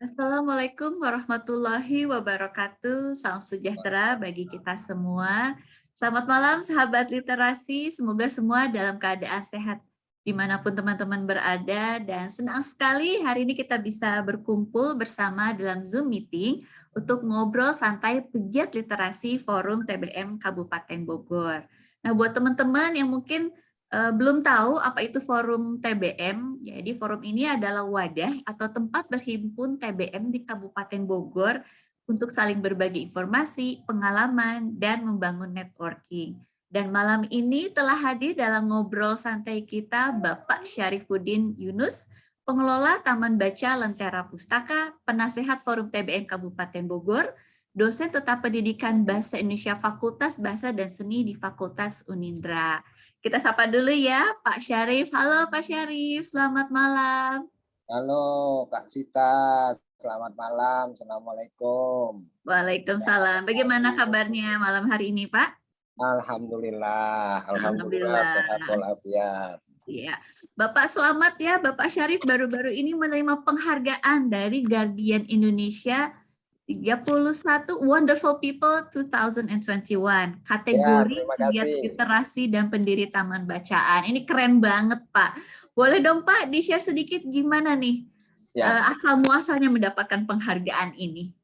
Assalamualaikum warahmatullahi wabarakatuh. Salam sejahtera bagi kita semua. Selamat malam sahabat literasi, semoga semua dalam keadaan sehat dimanapun teman-teman berada, dan senang sekali hari ini kita bisa berkumpul bersama dalam Zoom meeting untuk ngobrol santai pegiat literasi Forum TBM Kabupaten Bogor. Nah, buat teman-teman yang mungkin belum tahu apa itu forum TBM, jadi forum ini adalah wadah atau tempat berhimpun TBM di Kabupaten Bogor untuk saling berbagi informasi, pengalaman, dan membangun networking. Dan malam ini telah hadir dalam ngobrol santai kita Bapak Syarifuddin Yunus, pengelola Taman Baca Lentera Pustaka, penasehat Forum TBM Kabupaten Bogor, dosen tetap pendidikan Bahasa Indonesia Fakultas Bahasa dan Seni di Fakultas Unindra. Kita sapa dulu ya, Pak Syarif. Halo Pak Syarif, selamat malam. Halo Kak Sita, selamat malam. Assalamualaikum. Waalaikumsalam. Bagaimana kabarnya malam hari ini, Pak? Alhamdulillah Alhamdulillah. sehat walafiat. Iya, Bapak selamat ya, Bapak Syarif baru-baru ini menerima penghargaan dari Guardian Indonesia 31 Wonderful People 2021, Ya, kategori terima pegiat kasih. literasi dan pendiri taman bacaan. Ini keren banget, Pak. Boleh dong, Pak, di-share sedikit gimana nih Ya, asal muasalnya mendapatkan penghargaan ini?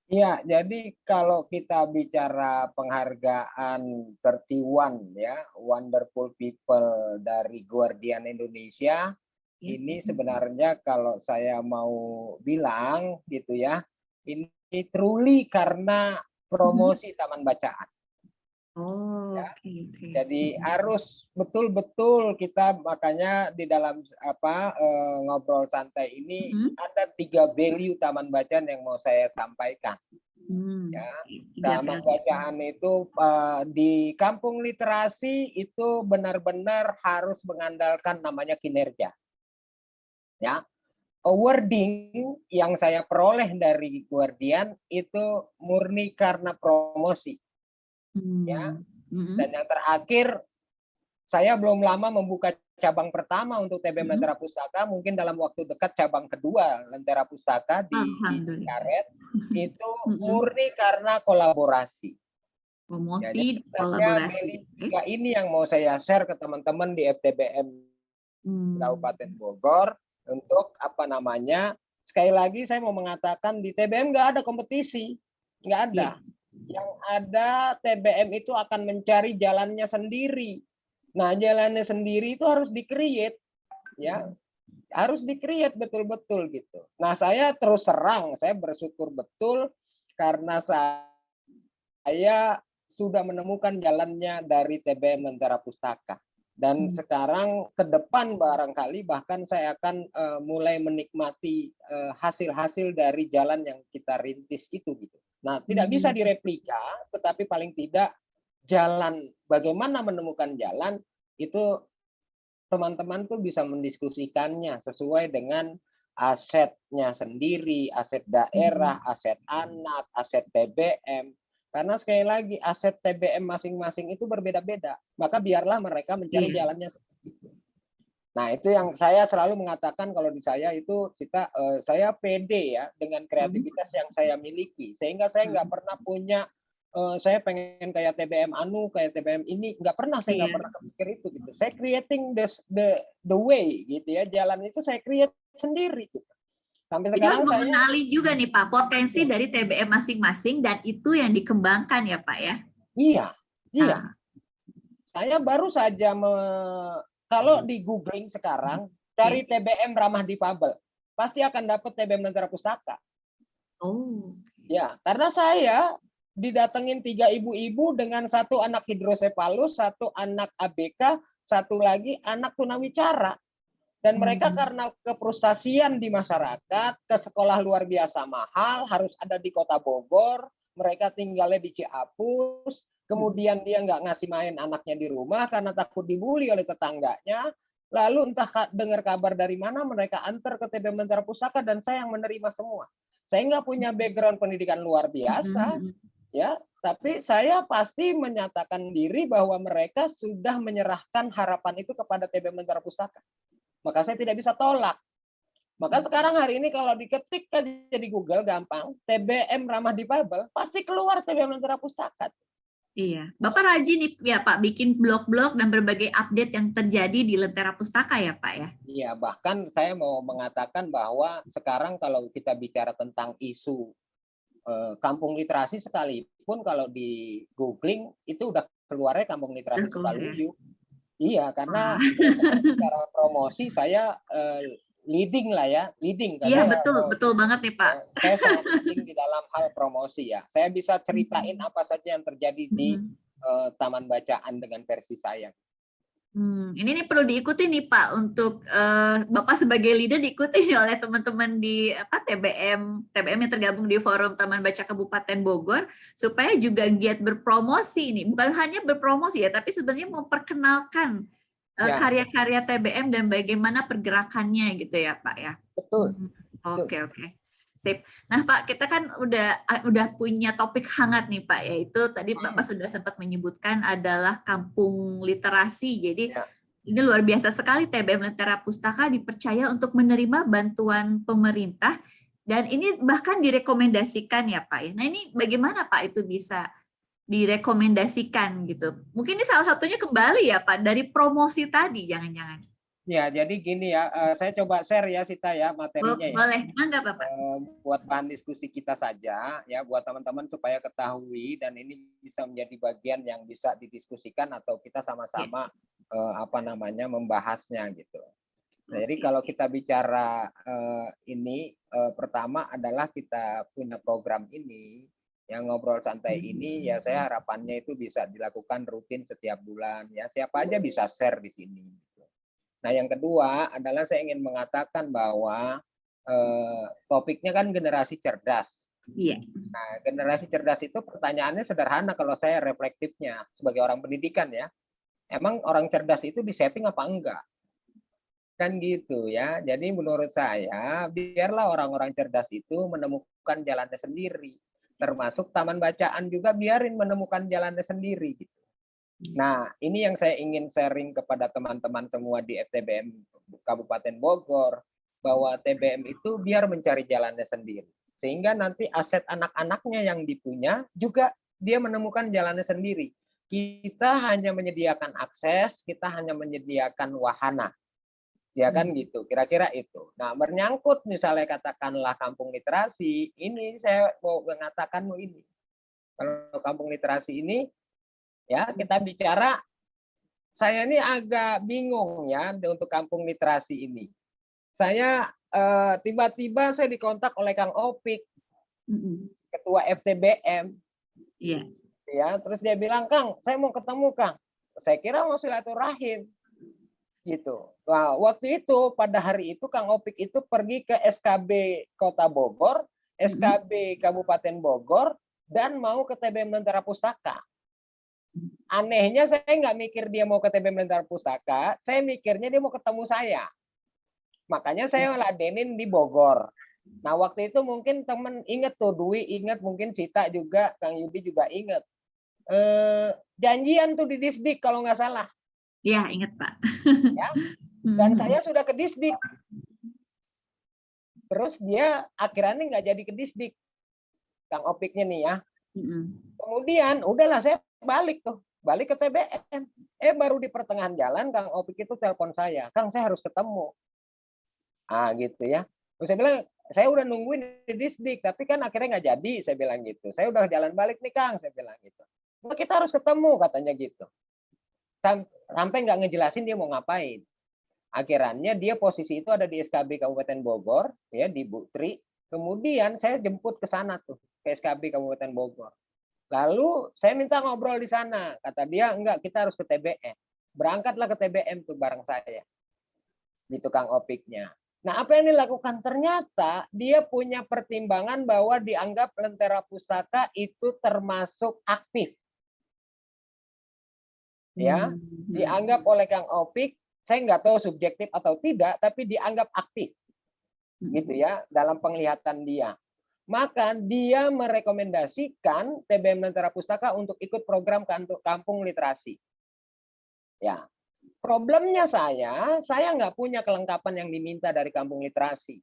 iya. Jadi kalau kita bicara penghargaan 31 ya, Wonderful People dari Guardian Indonesia, ini sebenarnya kalau saya mau bilang gitu ya, ini truly karena promosi taman bacaan. Oh, Ya. oke. Jadi harus betul-betul kita, makanya di dalam ngobrol santai ini ada 3 value taman bacaan yang mau saya sampaikan. Ya, Tiga taman value. bacaan itu di kampung literasi itu benar-benar harus mengandalkan namanya kinerja. Ya, awarding yang saya peroleh dari Guardian itu murni karena promosi. Ya, dan yang terakhir, saya belum lama membuka cabang pertama untuk TBM Lentera Pustaka, mungkin dalam waktu dekat cabang kedua Lentera Pustaka di Karet, itu murni karena kolaborasi. Ya, Promosi, jadi sebenarnya kolaborasi. tiga ini yang mau saya share ke teman-teman di FTBM Kabupaten Bogor untuk sekali lagi saya mau mengatakan di TBM nggak ada kompetisi, nggak ada. Yang ada TBM itu akan mencari jalannya sendiri. Nah, jalannya sendiri itu harus di-create, ya. Harus di-create betul-betul gitu. Nah, saya terus serang, saya bersyukur betul karena saya sudah menemukan jalannya dari TBM Lentera Pustaka. Dan sekarang ke depan barangkali bahkan saya akan mulai menikmati hasil-hasil dari jalan yang kita rintis itu gitu. Nah, tidak bisa direplika, tetapi paling tidak jalan, bagaimana menemukan jalan itu teman-teman tuh bisa mendiskusikannya sesuai dengan asetnya sendiri, aset daerah, aset anak, aset TBM. Karena sekali lagi aset TBM masing-masing itu berbeda-beda. Maka biarlah mereka mencari jalannya sendiri. Nah, itu yang saya selalu mengatakan kalau di saya itu saya pede ya dengan kreativitas yang saya miliki. Sehingga saya nggak pernah punya saya pengen kayak TBM kayak TBM ini, saya nggak pernah kepikir itu gitu. Saya creating the way gitu ya, jalan itu saya create sendiri gitu. Sampai Jadi harus sekarang saya mengenali juga nih Pak potensi dari TBM masing-masing dan itu yang dikembangkan ya Pak ya. iya. Saya baru saja kalau di googling sekarang cari TBM ramah difabel, pasti akan dapat TBM Lentera Pustaka. Oh. Ya, karena saya didatengin 3 ibu-ibu dengan 1 anak hidrosefalus, 1 anak ABK, 1 lagi anak tunawicara. Dan mereka karena kefrustasian di masyarakat, ke sekolah luar biasa mahal, harus ada di kota Bogor, mereka tinggalnya di Ciapus, kemudian dia nggak ngasih main anaknya di rumah karena takut dibully oleh tetangganya, lalu entah dengar kabar dari mana mereka antar ke TBM Lentera Pustaka dan saya yang menerima semua. Saya nggak punya background pendidikan luar biasa, ya, tapi saya pasti menyatakan diri bahwa mereka sudah menyerahkan harapan itu kepada TBM Lentera Pustaka. maka saya tidak bisa tolak. Maka sekarang hari ini kalau diketik aja di Google gampang, TBM ramah difabel, pasti keluar TBM Lentera Pustaka. Iya, Bapak rajin nih ya Pak, bikin blog-blog dan berbagai update yang terjadi di Lentera Pustaka ya Pak ya? Iya, bahkan saya mau mengatakan bahwa sekarang kalau kita bicara tentang isu kampung literasi sekalipun kalau di googling itu udah keluarnya kampung literasi Sukaluyu. Iya, karena secara promosi saya leading lah ya, leading. Iya betul banget nih Pak. Saya sangat leading di dalam hal promosi ya. Saya bisa ceritain apa saja yang terjadi di taman bacaan dengan versi saya. Ini nih perlu diikuti nih Pak untuk Bapak sebagai leader diikuti oleh teman-teman di TBM yang tergabung di Forum Taman Baca Kabupaten Bogor supaya juga giat berpromosi nih, bukan hanya berpromosi ya, tapi sebenarnya memperkenalkan karya-karya TBM dan bagaimana pergerakannya gitu ya Pak ya. Betul. Oke. Sip. Nah Pak, kita kan udah punya topik hangat nih Pak, yaitu tadi Bapak sudah sempat menyebutkan adalah kampung literasi. Jadi ini luar biasa sekali TBM Lentera Pustaka dipercaya untuk menerima bantuan pemerintah dan ini bahkan direkomendasikan ya Pak ya. Nah ini bagaimana Pak itu bisa direkomendasikan gitu? Mungkin ini salah satunya kembali ya Pak dari promosi tadi, jangan-jangan. Ya, jadi gini ya, saya coba share ya Sita ya materinya ya. Boleh, enggak Bapak? Buat bahan diskusi kita saja ya, buat teman-teman supaya ketahui dan ini bisa menjadi bagian yang bisa didiskusikan atau kita sama-sama membahasnya gitu. Nah, jadi kalau kita bicara ini pertama adalah kita punya program ini yang ngobrol santai ini ya, saya harapannya itu bisa dilakukan rutin setiap bulan ya, siapa aja bisa share di sini. Nah, yang kedua adalah saya ingin mengatakan bahwa topiknya kan generasi cerdas. Iya. Nah, generasi cerdas itu pertanyaannya sederhana kalau saya reflektifnya sebagai orang pendidikan ya. Emang orang cerdas itu disetting apa enggak? Kan gitu ya. Jadi menurut saya biarlah orang-orang cerdas itu menemukan jalannya sendiri. Termasuk taman bacaan juga biarin menemukan jalannya sendiri gitu. Nah, ini yang saya ingin sharing kepada teman-teman semua di FTBM Kabupaten Bogor, bahwa TBM itu biar mencari jalannya sendiri. Sehingga nanti aset anak-anaknya yang dipunya juga dia menemukan jalannya sendiri. Kita hanya menyediakan akses, kita hanya menyediakan wahana. Ya kan gitu, kira-kira itu. Nah, menyangkut misalnya katakanlah kampung literasi, ini saya mau mengatakan ini. Kalau kampung literasi ini, ya kita bicara, saya ini agak bingung ya untuk kampung literasi ini. Saya tiba-tiba saya dikontak oleh Kang Opik, ketua FTBM. Iya. Ya, terus dia bilang, Kang, saya mau ketemu Kang. Saya kira mau silaturahim. Gitu. Nah, waktu itu pada hari itu Kang Opik itu pergi ke SKB Kota Bogor, SKB Kabupaten Bogor, dan mau ke TBM Lentera Pustaka. Anehnya saya nggak mikir dia mau ke TBM Lentera Pustaka, saya mikirnya dia mau ketemu saya. Makanya saya ladenin di Bogor. Nah, waktu itu mungkin teman inget tuh, Dwi inget, mungkin Sita juga, Kang Yudi juga inget. Janjian tuh di Disdik kalau nggak salah. Iya, inget Pak. Ya. Dan saya sudah ke Disdik. Terus dia akhirnya nggak jadi ke Disdik. Kang Opiknya nih ya. Kemudian udahlah saya balik ke TBM. Baru di pertengahan jalan Kang Opik itu telepon saya, Kang saya harus ketemu. Gitu ya. Terus saya bilang, saya udah nungguin di Disdik, tapi kan akhirnya nggak jadi, saya bilang gitu. Saya udah jalan balik nih Kang, saya bilang gitu. Nah, kita harus ketemu katanya gitu. Sampai nggak ngejelasin dia mau ngapain. Akhirnya dia posisi itu ada di SKB Kabupaten Bogor, ya di Butri. Kemudian saya jemput ke sana tuh, ke SKB Kabupaten Bogor. Lalu saya minta ngobrol di sana. Kata dia, enggak, kita harus ke TBM. Berangkatlah ke TBM tuh bareng saya. Di tukang Opiknya. Nah, apa yang dilakukan? Ternyata dia punya pertimbangan bahwa dianggap Lentera Pustaka itu termasuk aktif. Ya, dianggap oleh Kang Opik, saya nggak tahu subjektif atau tidak, tapi dianggap aktif. Gitu ya, dalam penglihatan dia. Maka dia merekomendasikan TBM Lentera Pustaka untuk ikut program kampung literasi. Ya, Problemnya saya nggak punya kelengkapan yang diminta dari kampung literasi,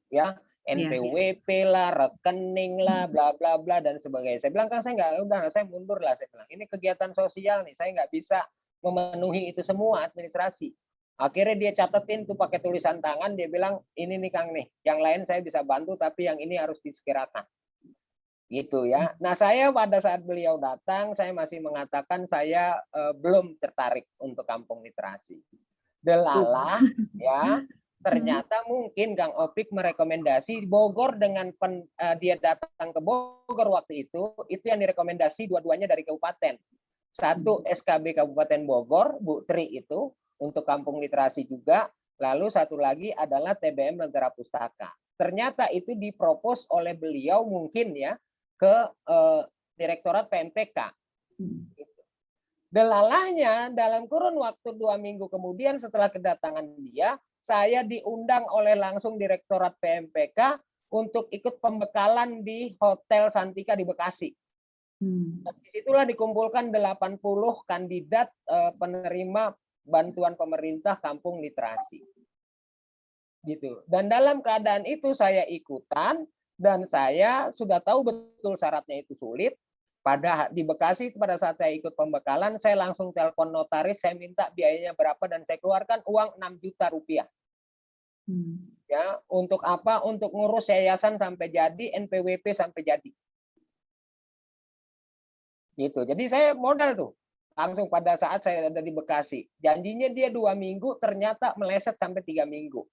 ya. NPWP lah, rekening lah, bla bla bla dan sebagainya. Saya bilang kan saya nggak, udah saya mundur lah. Saya bilang ini kegiatan sosial nih, saya nggak bisa memenuhi itu semua administrasi. Akhirnya dia catetin tuh pakai tulisan tangan, dia bilang ini nih Kang nih, yang lain saya bisa bantu tapi yang ini harus disegerakan. Gitu ya. Nah saya pada saat beliau datang, saya masih mengatakan saya belum tertarik untuk kampung literasi. Delalah ya, ternyata mungkin Kang Opik merekomendasi Bogor dengan dia datang ke Bogor waktu itu yang direkomendasi dua-duanya dari kabupaten. Satu SKB Kabupaten Bogor, Bu Tri itu untuk kampung literasi juga, lalu satu lagi adalah TBM Lentera Pustaka. Ternyata itu dipropos oleh beliau mungkin ya ke Direktorat PMPK. Delalahnya dalam kurun waktu 2 minggu kemudian setelah kedatangan dia, saya diundang oleh langsung Direktorat PMPK untuk ikut pembekalan di Hotel Santika di Bekasi. Disitulah dikumpulkan 80 kandidat penerima bantuan pemerintah kampung literasi. Gitu. Dan dalam keadaan itu saya ikutan dan saya sudah tahu betul syaratnya itu sulit. Di Bekasi pada saat saya ikut pembekalan, saya langsung telepon notaris, saya minta biayanya berapa dan saya keluarkan uang 6 juta rupiah. Ya, untuk apa? Untuk ngurus yayasan sampai jadi, NPWP sampai jadi. Gitu. Jadi saya modal tuh. Langsung pada saat saya ada di Bekasi. Janjinya dia 2 minggu, ternyata meleset sampai 3 minggu.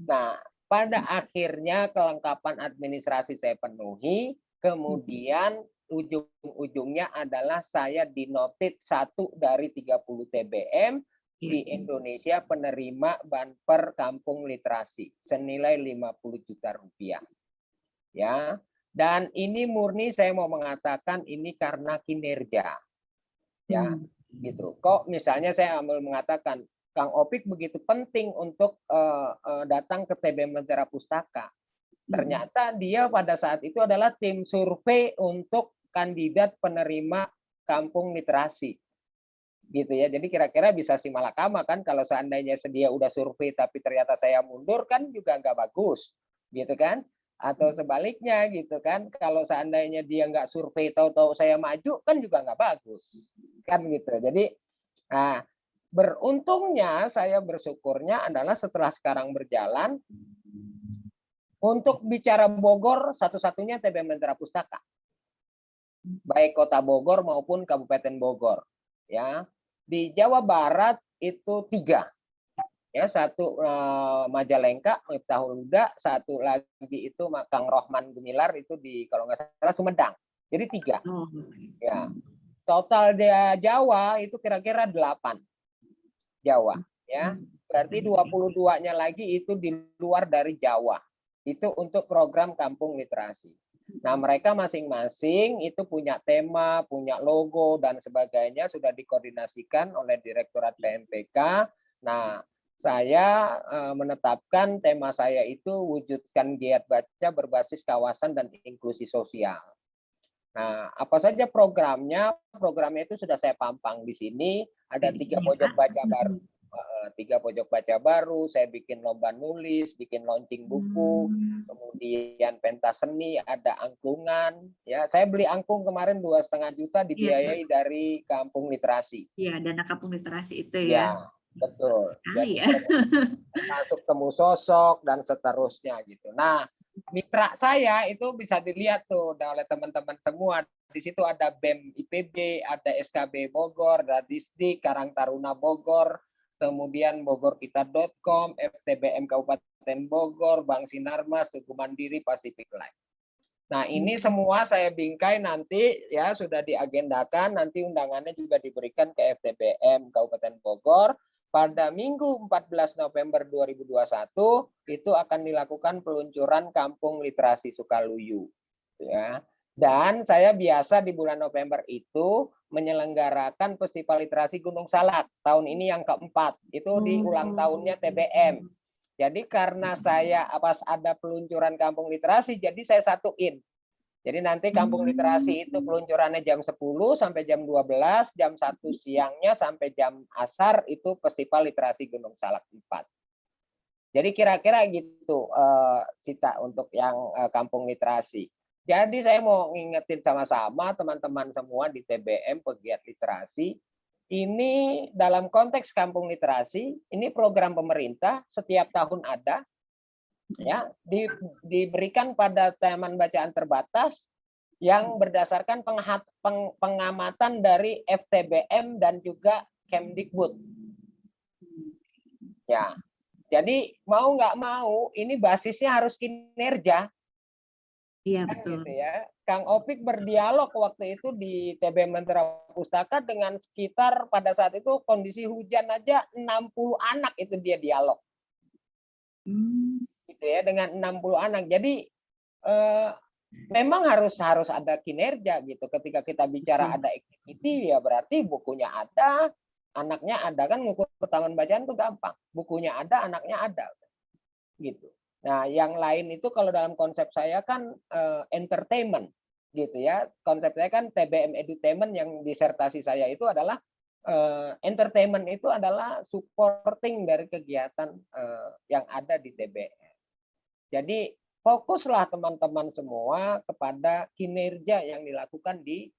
Nah, pada akhirnya kelengkapan administrasi saya penuhi. Kemudian ujung-ujungnya adalah saya dinotit 1 dari 30 TBM di Indonesia penerima Banper Kampung Literasi senilai 50 juta rupiah. Ya. Dan ini murni saya mau mengatakan ini karena kinerja. Ya, gitu. Kok misalnya saya ambil mengatakan Kang Opik begitu penting untuk datang ke TBM Lentera Pustaka. Ternyata dia pada saat itu adalah tim survei untuk kandidat penerima kampung literasi. Gitu ya. Jadi kira-kira bisa simalakama kan kalau seandainya dia udah survei tapi ternyata saya mundur kan juga nggak bagus. Gitu kan? Atau sebaliknya gitu kan. Kalau seandainya dia nggak survei tahu-tahu saya maju kan juga nggak bagus. Kan gitu. Jadi nah, beruntungnya saya bersyukurnya adalah setelah sekarang berjalan untuk bicara Bogor satu-satunya TBM Lentera Pustaka. Baik Kota Bogor maupun Kabupaten Bogor. Ya. Di Jawa Barat itu 3. Ya, 1 Majalengka, Miftahul Huda, 1 lagi itu Kang Rohman Gumilar itu di kalau nggak salah Sumedang. Jadi 3. Ya. Total dia Jawa itu kira-kira 8. Jawa, ya. Berarti 22-nya lagi itu di luar dari Jawa. Itu untuk program kampung literasi. Nah, mereka masing-masing itu punya tema, punya logo dan sebagainya sudah dikoordinasikan oleh Direktorat PMPK. Nah, saya menetapkan tema saya itu wujudkan giat baca berbasis kawasan dan inklusi sosial. Nah, apa saja programnya? Programnya itu sudah saya pampang di sini. Ada 3 pojok baca baru. 3 pojok baca baru. Saya bikin lomba nulis, bikin launching buku, kemudian pentas seni, ada angklungan. Ya, saya beli angklung kemarin 2,5 juta dibiayai dari kampung literasi. Iya, dana kampung literasi itu Ya, ya. betul. Jadi Ya. masuk temu sosok dan seterusnya gitu. Nah, mitra saya itu bisa dilihat tuh oleh teman-teman semua. Di situ ada BEM IPB, ada SKB Bogor, ada Disdik, Karang Taruna Bogor, kemudian bogorkita.com, FTBM Kabupaten Bogor, Bank Sinarmas, Tugu Mandiri, Pacific Life. Nah, ini semua saya bingkai nanti ya sudah diagendakan, nanti undangannya juga diberikan ke FTBM Kabupaten Bogor. Pada Minggu 14 November 2021 itu akan dilakukan peluncuran Kampung Literasi Sukaluyu. Ya. Dan saya biasa di bulan November itu menyelenggarakan Festival Literasi Gunung Salak. Tahun ini yang keempat. Itu di ulang tahunnya TBM. Jadi karena saya pas ada peluncuran Kampung Literasi, jadi saya satuin. Jadi nanti kampung literasi itu peluncurannya jam 10 sampai jam 12, jam 1 siangnya sampai jam asar itu Festival Literasi Gunung Salak 4. Jadi kira-kira gitu, Cita, untuk yang kampung literasi. Jadi saya mau ngingetin sama-sama teman-teman semua di TBM pegiat literasi, ini dalam konteks kampung literasi, ini program pemerintah setiap tahun ada, ya, diberikan pada taman bacaan terbatas yang berdasarkan pengamatan dari FTBM dan juga Kemdikbud. Ya, jadi mau nggak mau ini basisnya harus kinerja. Iya, Kan betul. gitu ya. Kang Opik berdialog waktu itu di TBM Lentera Pustaka dengan sekitar pada saat itu kondisi hujan aja 60 anak itu dia dialog. Gitu ya, dengan 60 anak. Jadi memang harus ada kinerja gitu. Ketika kita bicara ada activity ya berarti bukunya ada, anaknya ada, kan ngukur taman bacaan itu gampang. Bukunya ada, anaknya ada. Gitu. Nah, yang lain itu kalau dalam konsep saya kan entertainment gitu ya. Konsep saya kan TBM Edutainment, yang disertasi saya itu adalah entertainment itu adalah supporting dari kegiatan yang ada di TBM. Jadi fokuslah teman-teman semua kepada kinerja yang dilakukan di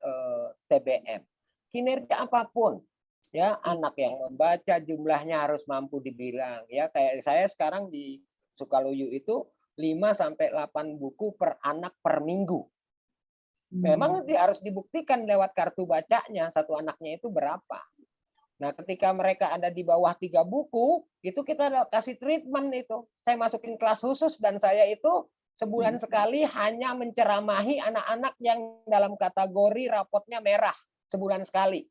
TBM. Kinerja apapun, ya, anak yang membaca jumlahnya harus mampu dibilang, ya, kayak saya sekarang di Sukaluyu itu 5 sampai 8 buku per anak per minggu. Memang harus dibuktikan lewat kartu bacanya satu anaknya itu berapa. Nah, ketika mereka ada di bawah 3 buku, itu kita kasih treatment itu. Saya masukin kelas khusus dan saya itu sebulan sekali hanya menceramahi anak-anak yang dalam kategori rapotnya merah, sebulan sekali.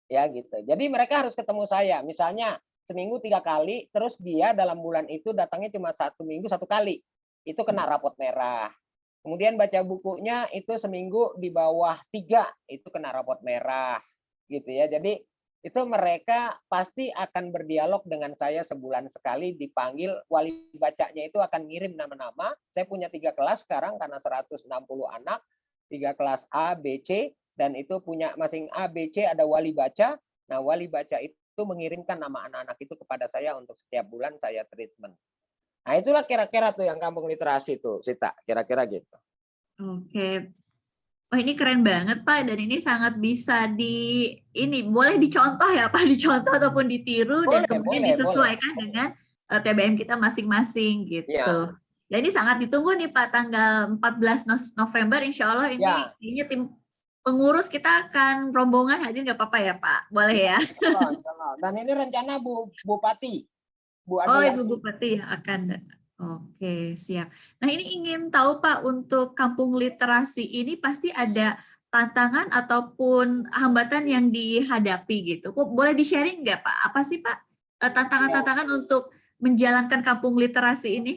Ya gitu. Jadi mereka harus ketemu saya. Misalnya seminggu 3 kali, terus dia dalam bulan itu datangnya cuma 1 minggu 1 kali. Itu kena rapot merah. Kemudian baca bukunya itu seminggu di bawah 3, itu kena rapot merah. Gitu ya. Jadi itu mereka pasti akan berdialog dengan saya sebulan sekali, dipanggil wali bacanya itu akan ngirim nama-nama. Saya punya 3 kelas sekarang karena 160 anak, 3 kelas A, B, C, dan itu punya masing A, B, C ada wali baca. Nah, wali baca itu mengirimkan nama anak-anak itu kepada saya untuk setiap bulan saya treatment. Nah, itulah kira-kira tuh yang kampung literasi tuh, Sita, kira-kira gitu. Oke. Oh, ini keren banget Pak, dan ini sangat bisa boleh dicontoh ya Pak, dicontoh ataupun ditiru dan kemudian disesuaikan dengan TBM kita masing-masing gitu. Ya. Dan ini sangat ditunggu nih Pak, tanggal 14 November insya Allah ini tim pengurus kita akan rombongan hadir, nggak apa-apa ya Pak? Boleh ya? Dan ini rencana Bupati. Bu Oh, Ibu Bupati akan. Oke, siap. Nah, ini ingin tahu Pak, untuk kampung literasi ini pasti ada tantangan ataupun hambatan yang dihadapi gitu. Boleh di-sharing nggak Pak? Apa sih Pak tantangan-tantangan untuk menjalankan kampung literasi ini?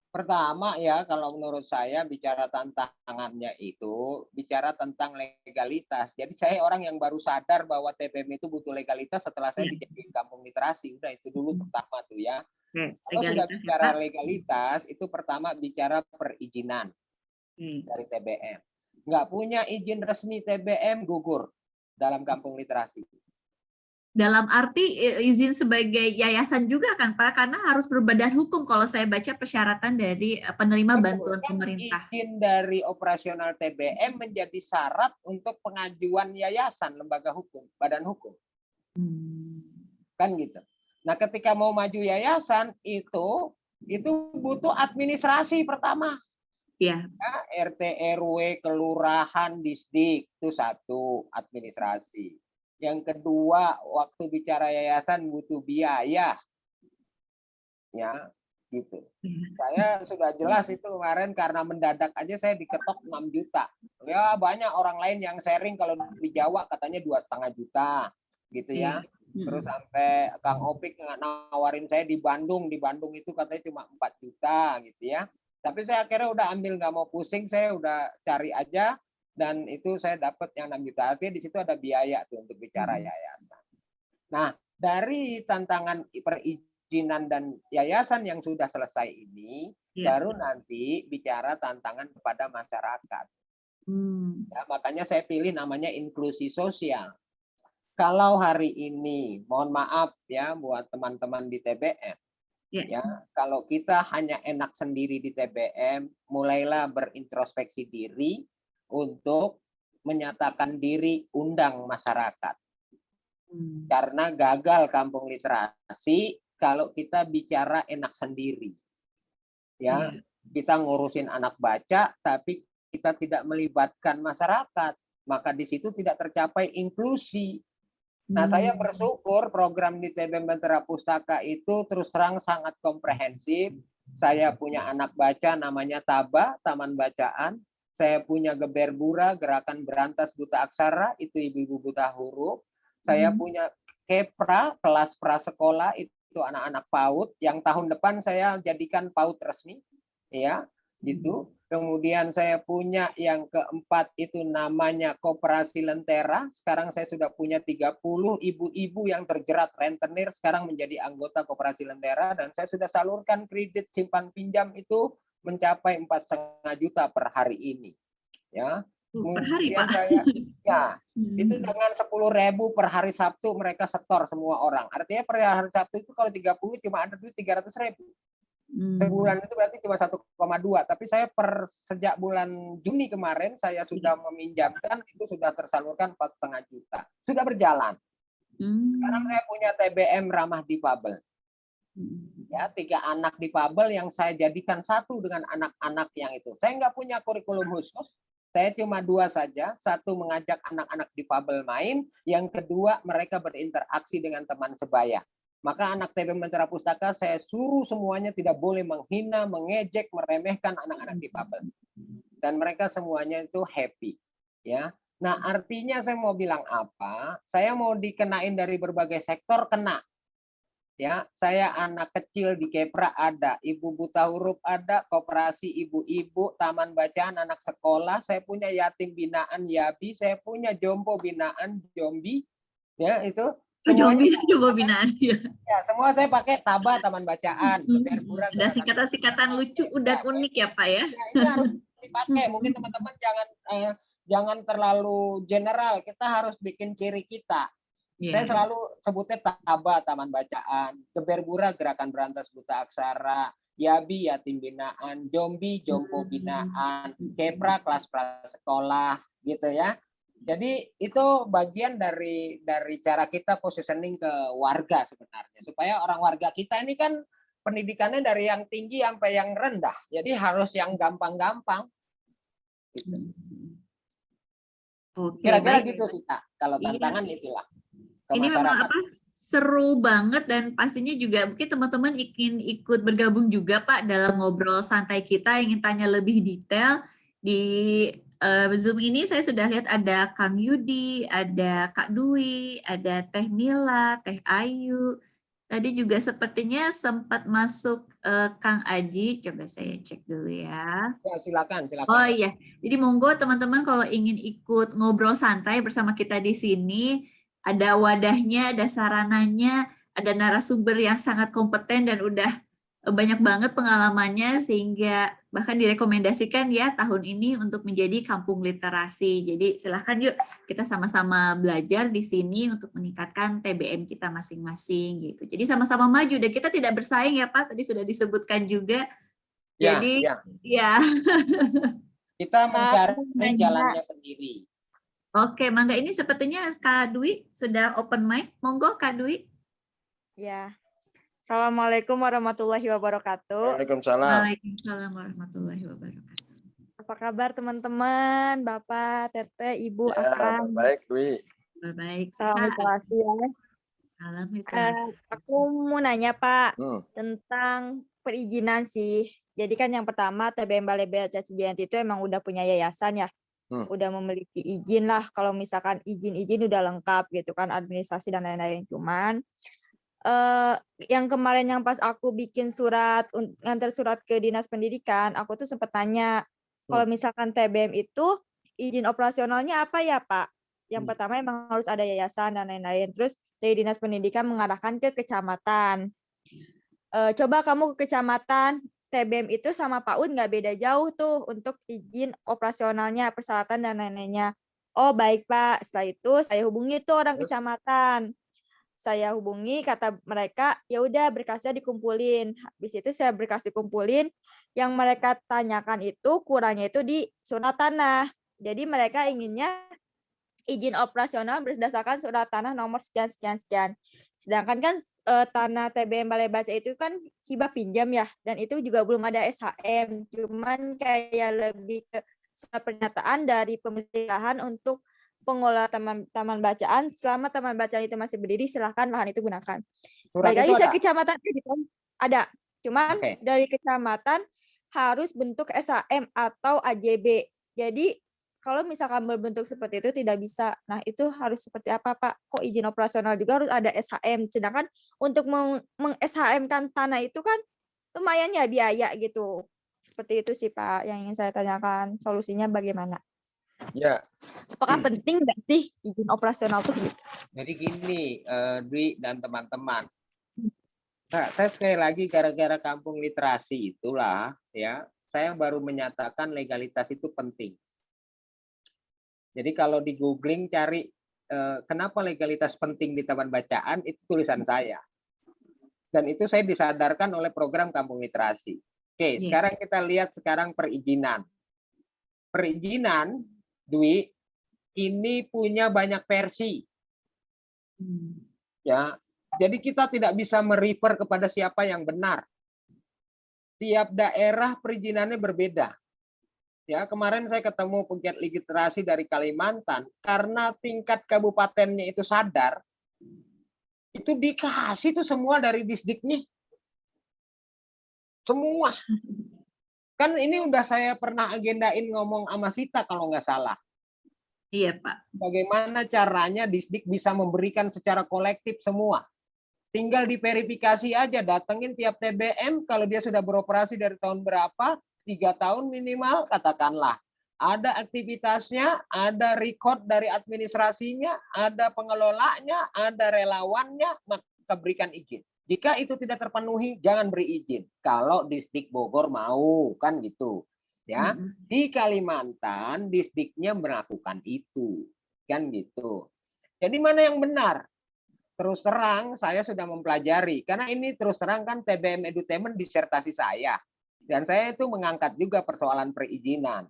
Pertama ya, kalau menurut saya bicara tantangannya itu bicara tentang legalitas. Jadi saya orang yang baru sadar bahwa TBM itu butuh legalitas setelah saya dijadiin kampung literasi. Udah itu dulu pertama tuh ya. Kalau sudah bicara legalitas, itu pertama bicara perizinan dari TBM. Nggak punya izin resmi TBM, gugur dalam kampung literasi. Dalam arti izin sebagai yayasan juga kan Pak, karena harus berbadan hukum kalau saya baca persyaratan dari penerima bantuan pemerintah. Izin dari operasional TBM menjadi syarat untuk pengajuan yayasan, lembaga hukum, badan hukum. Kan gitu. Nah, ketika mau maju yayasan itu butuh administrasi pertama. Ya. RT, RW, kelurahan, disdik, itu satu, administrasi. Yang kedua, waktu bicara yayasan butuh biaya. Ya, gitu. Saya sudah jelas itu kemarin karena mendadak aja saya diketok 6 juta. Ya, banyak orang lain yang sharing kalau di Jawa katanya 2,5 juta. Gitu ya. Terus sampai Kang Opik nawarin saya di Bandung itu katanya cuma 4 juta gitu ya. Tapi saya akhirnya udah ambil, nggak mau pusing, saya udah cari aja dan itu saya dapat yang 6 juta. Artinya di situ ada biaya tuh untuk bicara yayasan. Nah, dari tantangan perizinan dan yayasan yang sudah selesai ini, baru nanti bicara tantangan kepada masyarakat. Ya, makanya saya pilih namanya inklusi sosial. Kalau hari ini, mohon maaf ya buat teman-teman di TBM, ya kalau kita hanya enak sendiri di TBM, mulailah berintrospeksi diri untuk menyatakan diri, undang masyarakat. Karena gagal kampung literasi kalau kita bicara enak sendiri. Ya, kita ngurusin anak baca tapi kita tidak melibatkan masyarakat, maka di situ tidak tercapai inklusi. Nah, saya bersyukur program di TBM Bahtera Pustaka itu terus terang sangat komprehensif. Saya punya anak baca namanya Taba, Taman Bacaan. Saya punya Geberbura, Gerakan Berantas Buta Aksara, itu ibu-ibu buta huruf. Saya punya Kepra, kelas prasekolah, itu anak-anak PAUD, yang tahun depan saya jadikan PAUD resmi. Ya, gitu. Kemudian saya punya yang keempat itu namanya Koperasi Lentera. Sekarang saya sudah punya 30 ibu-ibu yang terjerat rentenir sekarang menjadi anggota Koperasi Lentera, dan saya sudah salurkan kredit simpan pinjam itu mencapai 4,5 juta per hari ini. Ya. Per hari, Kemudian Pak. saya itu dengan 10.000 per hari Sabtu mereka setor semua orang. Artinya per hari Sabtu itu kalau 30 cuma ada duit 300.000. Sebulan itu berarti cuma 1,2, tapi saya sejak bulan Juni kemarin saya sudah meminjamkan, itu sudah tersalurkan 4,5 juta. Sudah berjalan. Sekarang saya punya TBM ramah difabel. Ya, 3 anak difabel yang saya jadikan satu dengan anak-anak yang itu. Saya nggak punya kurikulum khusus. Saya cuma 2 saja. Satu mengajak anak-anak difabel main, yang kedua mereka berinteraksi dengan teman sebaya. Maka anak TBM Bahtera Pustaka saya suruh semuanya tidak boleh menghina, mengejek, meremehkan anak-anak difabel. Dan mereka semuanya itu happy. Ya. Nah, artinya saya mau bilang apa? Saya mau dikenain dari berbagai sektor, kena. Ya, saya anak kecil di Kepra ada, ibu buta huruf ada, koperasi ibu-ibu, taman bacaan anak sekolah, saya punya yatim binaan Yabi, saya punya jompo binaan Jombi. Ya, itu semuanya coba binaan ya. Ya, semua saya pakai Taba, Taman Bacaan, Geberbura, Ada singkatan-singkatan lucu dan unik ya, Pak ya. Ya, ini harus dipakai. Mungkin teman-teman jangan terlalu general. Kita harus bikin ciri kita. Saya selalu sebutnya Taba, Taman Bacaan, Geberbura, Gerakan Berantas Buta Aksara, Yabi, Yatim Binaan, Jombi, Jompo Binaan, Kepra, kelas prasekolah, gitu ya. Jadi itu bagian dari cara kita positioning ke warga sebenarnya, supaya orang warga kita ini kan pendidikannya dari yang tinggi sampai yang rendah, jadi harus yang gampang-gampang. Gitu. Kira-kira gitu sih, Kak. Kalau tantangan itulah ke ini masyarakat. Memang seru banget, dan pastinya juga mungkin teman-teman ingin ikut bergabung juga, Pak, dalam ngobrol santai kita, ingin tanya lebih detail di Zoom ini. Saya sudah lihat ada Kang Yudi, ada Kak Dwi, ada Teh Mila, Teh Ayu. Tadi juga sepertinya sempat masuk Kang Aji. Coba saya cek dulu ya. Ya, silakan. Oh iya, jadi monggo teman-teman kalau ingin ikut ngobrol santai bersama kita di sini, ada wadahnya, ada sarananya, ada narasumber yang sangat kompeten dan udah banyak banget pengalamannya, sehingga bahkan direkomendasikan ya tahun ini untuk menjadi kampung literasi. Jadi silahkan yuk kita sama-sama belajar di sini untuk meningkatkan TBM kita masing-masing gitu. Jadi sama-sama maju, dan kita tidak bersaing ya Pak, tadi sudah disebutkan juga. Jadi ya. Kita mencari jalannya sendiri. Oke, Mangga, ini sepertinya Kak Dwi sudah open mic. Monggo Kak Dwi. Ya. Assalamualaikum warahmatullahi wabarakatuh. Waalaikumsalam. Waalaikumsalam warahmatullahi wabarakatuh. Apa kabar teman-teman, Bapak, Teteh, Ibu, Akang? Baik, Dwi. Baik. Salam literasi ya. Salam literasi. Aku mau nanya Pak tentang perizinan sih. Jadi kan yang pertama TBM Balai Baca Cijanti itu emang udah punya yayasan ya. Udah memiliki izin lah, kalau misalkan izin udah lengkap gitu kan, administrasi dan lain-lain. Cuman yang kemarin yang pas aku bikin ngantar surat ke Dinas Pendidikan, aku tuh sempat tanya, kalau misalkan TBM itu izin operasionalnya apa ya Pak? Yang pertama emang harus ada yayasan dan lain-lain. Terus dari Dinas Pendidikan mengarahkan ke kecamatan. Coba kamu ke kecamatan, TBM itu sama PAUD nggak beda jauh tuh untuk izin operasionalnya, persyaratan dan lain-lainnya. Oh baik Pak, setelah itu saya hubungi tuh orang kecamatan. Saya hubungi, kata mereka, ya udah berkasnya dikumpulin. Habis itu saya berkas dikumpulin, yang mereka tanyakan itu kurangnya itu di surat tanah. Jadi mereka inginnya izin operasional berdasarkan surat tanah nomor sekian sekian sekian. Sedangkan kan tanah TBM Balai Baca itu kan hibah pinjam ya, dan itu juga belum ada SHM, cuman kayak lebih ke surat pernyataan dari pemilik lahan untuk pengelola taman bacaan. Selama taman bacaan itu masih berdiri, silahkan lahan itu gunakan. Baik lagi saya kecamatan ada, cuman dari kecamatan harus bentuk SHM atau AJB. Jadi kalau misalkan berbentuk seperti itu tidak bisa. Nah, itu harus seperti apa, Pak? Kok izin operasional juga harus ada SHM. Sedangkan untuk meng-SHM-kan tanah itu kan lumayan ya biaya gitu. Seperti itu sih, Pak, yang ingin saya tanyakan. Solusinya bagaimana? Ya. Apakah penting nggak sih izin operasional itu? Jadi gini, Dwi dan teman-teman. Nah, saya sekali lagi gara-gara kampung literasi itulah, ya, saya baru menyatakan legalitas itu penting. Jadi kalau di googling cari kenapa legalitas penting di taman bacaan, itu tulisan saya. Dan itu saya disadarkan oleh program kampung literasi. Oke, sekarang kita lihat sekarang perizinan. Perizinan, Dwi, ini punya banyak versi. Ya, jadi kita tidak bisa merefer kepada siapa yang benar. Tiap daerah perizinannya berbeda. Ya, kemarin saya ketemu pegiat literasi dari Kalimantan, karena tingkat kabupatennya itu sadar, itu dikasih tuh semua dari disdiknya. Semua. Kan ini udah saya pernah agendain ngomong sama Sita kalau nggak salah. Iya, Pak. Bagaimana caranya disdik bisa memberikan secara kolektif semua. Tinggal diverifikasi aja, datengin tiap TBM, kalau dia sudah beroperasi dari tahun berapa, 3 tahun minimal, katakanlah. Ada aktivitasnya, ada record dari administrasinya, ada pengelolanya, ada relawannya, maka berikan izin. Jika itu tidak terpenuhi, jangan beri izin. Kalau Disdik Bogor mau, kan gitu. Ya, di Kalimantan disdiknya melakukan itu, kan gitu. Jadi mana yang benar? Terus terang saya sudah mempelajari, karena ini terus terang kan TBM Edutainment disertasi saya. Dan saya itu mengangkat juga persoalan perizinan.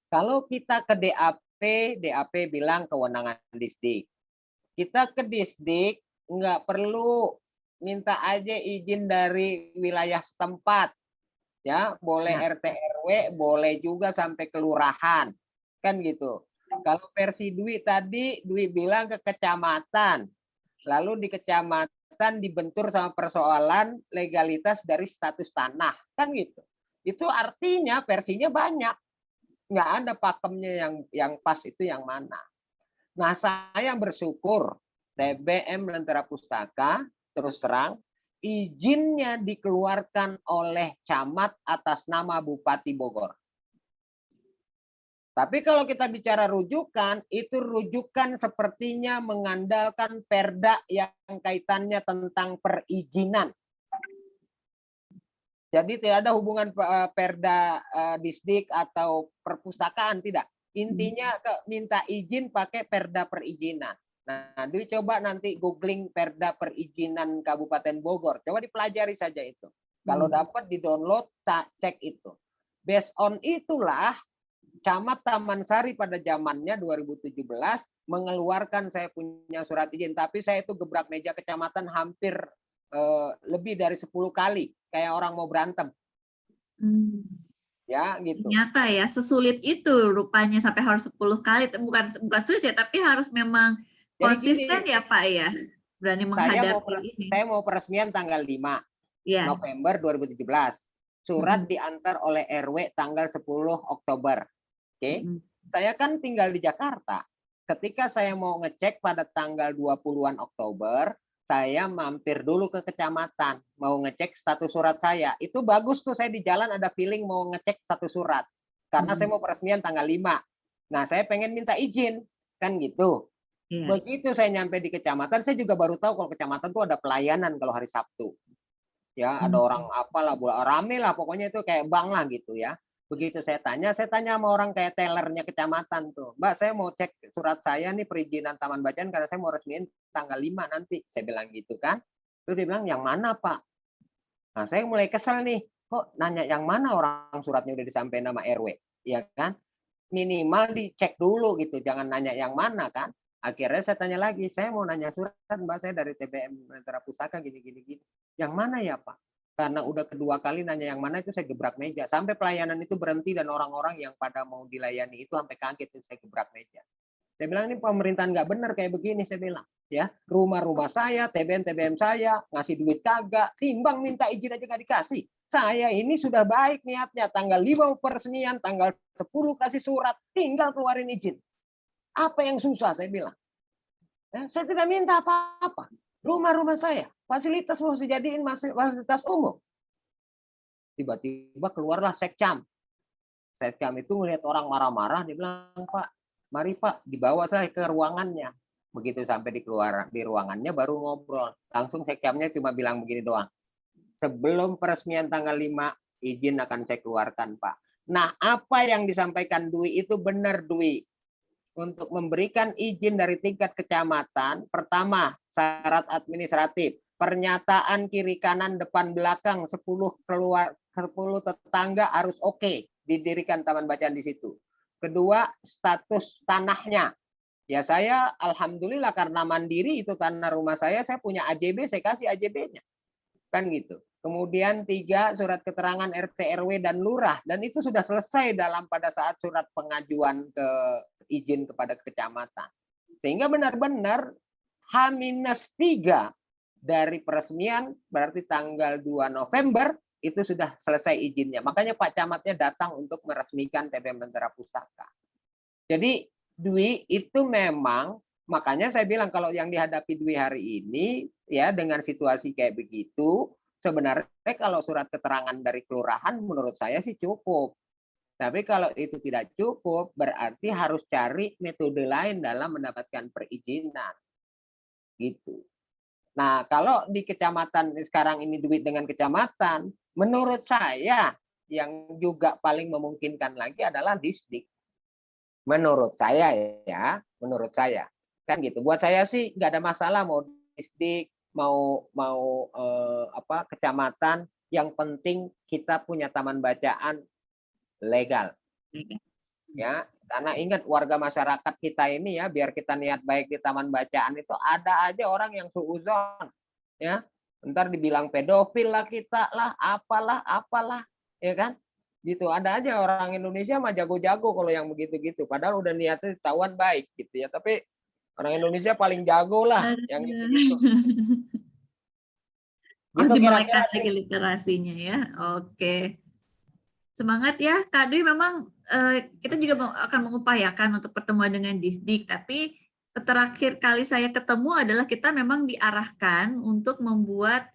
Kalau kita ke DAP bilang kewenangan disdik. Kita ke disdik nggak perlu minta aja izin dari wilayah setempat. Ya, boleh RT RW, boleh juga sampai kelurahan. Kan gitu. Kalau versi Dwi tadi, Dwi bilang ke kecamatan. Lalu di kecamatan dibentur sama persoalan legalitas dari status tanah. Kan gitu. Itu artinya versinya banyak. Nggak ada pakemnya yang pas itu yang mana. Nah, saya bersyukur TBM Lentera Pustaka, terus terang, izinnya dikeluarkan oleh camat atas nama Bupati Bogor. Tapi kalau kita bicara rujukan, itu rujukan sepertinya mengandalkan perda yang kaitannya tentang perizinan. Jadi tidak ada hubungan perda disdik atau perpustakaan, tidak. Intinya minta izin pakai perda perizinan. Nah, Dwi coba nanti googling perda perizinan Kabupaten Bogor. Coba dipelajari saja itu. Kalau dapat di-download, cek itu. Based on itulah, Camat Taman Sari pada zamannya 2017 mengeluarkan saya punya surat izin, tapi saya itu gebrak meja kecamatan hampir lebih dari 10 kali, kayak orang mau berantem. Ya, gitu. Ternyata ya, sesulit itu rupanya sampai harus 10 kali. Bukan sulit ya, tapi harus memang konsisten ya Pak ya. Berani menghadapi ini. Saya mau peresmian tanggal 5 November 2017. Surat diantar oleh RW tanggal 10 Oktober. Oke. Saya kan tinggal di Jakarta. Ketika saya mau ngecek pada tanggal 20-an Oktober, saya mampir dulu ke kecamatan, mau ngecek status surat saya. Itu bagus tuh, saya di jalan ada feeling mau ngecek status surat. Karena saya mau peresmian tanggal 5. Nah, saya pengen minta izin, kan gitu. Begitu saya nyampe di kecamatan, saya juga baru tahu kalau kecamatan tuh ada pelayanan kalau hari Sabtu. ya ada orang apalah, rame lah pokoknya itu kayak bank lah gitu ya. Begitu saya tanya sama orang kayak tellernya kecamatan tuh, Mbak saya mau cek surat saya nih perizinan taman bacaan karena saya mau resmiin tanggal 5 nanti, saya bilang gitu kan. Terus dia bilang yang mana Pak? Nah saya mulai kesel nih, kok nanya yang mana, orang suratnya udah disampaikan nama RW, ya kan? Minimal dicek dulu gitu, jangan nanya yang mana kan. Akhirnya saya tanya lagi, saya mau nanya surat Mbak, saya dari TBM Lentera Pustaka gini. Yang mana ya Pak? Karena udah kedua kali nanya yang mana itu saya gebrak meja. Sampai pelayanan itu berhenti dan orang-orang yang pada mau dilayani itu sampai kaget, saya gebrak meja. Saya bilang ini pemerintahan nggak benar kayak begini, saya bilang. Ya, rumah-rumah saya, TBM saya, ngasih duit kagak, timbang minta izin aja nggak dikasih. Saya ini sudah baik niatnya, tanggal 5 peresmian, tanggal 10 kasih surat, tinggal keluarin izin. Apa yang susah, saya bilang. Ya, saya tidak minta apa-apa. Rumah-rumah saya, fasilitas mau dijadiin fasilitas umum. Tiba-tiba keluarlah Sekcam. Sekcam itu melihat orang marah-marah, dia bilang, Pak, mari Pak, dibawa saya ke ruangannya. Begitu sampai di ruangannya baru ngobrol. Langsung Sekcamnya cuma bilang begini doang. Sebelum peresmian tanggal 5, izin akan saya keluarkan, Pak. Nah, apa yang disampaikan Dwi itu benar, Dwi. Untuk memberikan izin dari tingkat kecamatan, pertama, syarat administratif. Pernyataan kiri kanan depan belakang 10 tetangga harus oke, didirikan taman bacaan di situ. Kedua, status tanahnya. Ya saya alhamdulillah karena mandiri itu tanah rumah saya punya AJB, saya kasih AJB-nya. Kan gitu. Kemudian 3, surat keterangan RT RW dan lurah, dan itu sudah selesai pada saat surat pengajuan ke izin kepada kecamatan. Sehingga benar-benar H-3 dari peresmian, berarti tanggal 2 November itu sudah selesai izinnya. Makanya Pak Camatnya datang untuk meresmikan TBM Lentera Pustaka. Jadi Dwi itu memang, makanya saya bilang kalau yang dihadapi Dwi hari ini ya dengan situasi kayak begitu, sebenarnya kalau surat keterangan dari kelurahan menurut saya sih cukup. Tapi kalau itu tidak cukup, berarti harus cari metode lain dalam mendapatkan perizinan. Gitu. Nah, kalau di kecamatan sekarang ini duit dengan kecamatan, menurut saya yang juga paling memungkinkan lagi adalah Disdik. Menurut saya ya, menurut saya. Kan gitu. Buat saya sih nggak ada masalah mau Disdik, mau kecamatan, yang penting kita punya taman bacaan legal. Ya, karena ingat warga masyarakat kita ini ya, biar kita niat baik di taman bacaan itu ada aja orang yang suuzon. Ya, ntar dibilang pedofil lah kita lah, apalah, ya kan? Gitu, ada aja orang Indonesia mah jago-jago kalau yang begitu-gitu. Padahal udah niatnya ketahuan baik gitu ya, tapi orang Indonesia paling jago lah yang gitu-gitu. Oh, dimelekkan lagi literasinya ya. Oke. Semangat ya, Kak Dwi. Memang kita juga akan mengupayakan untuk pertemuan dengan Disdik, tapi terakhir kali saya ketemu adalah kita memang diarahkan untuk membuat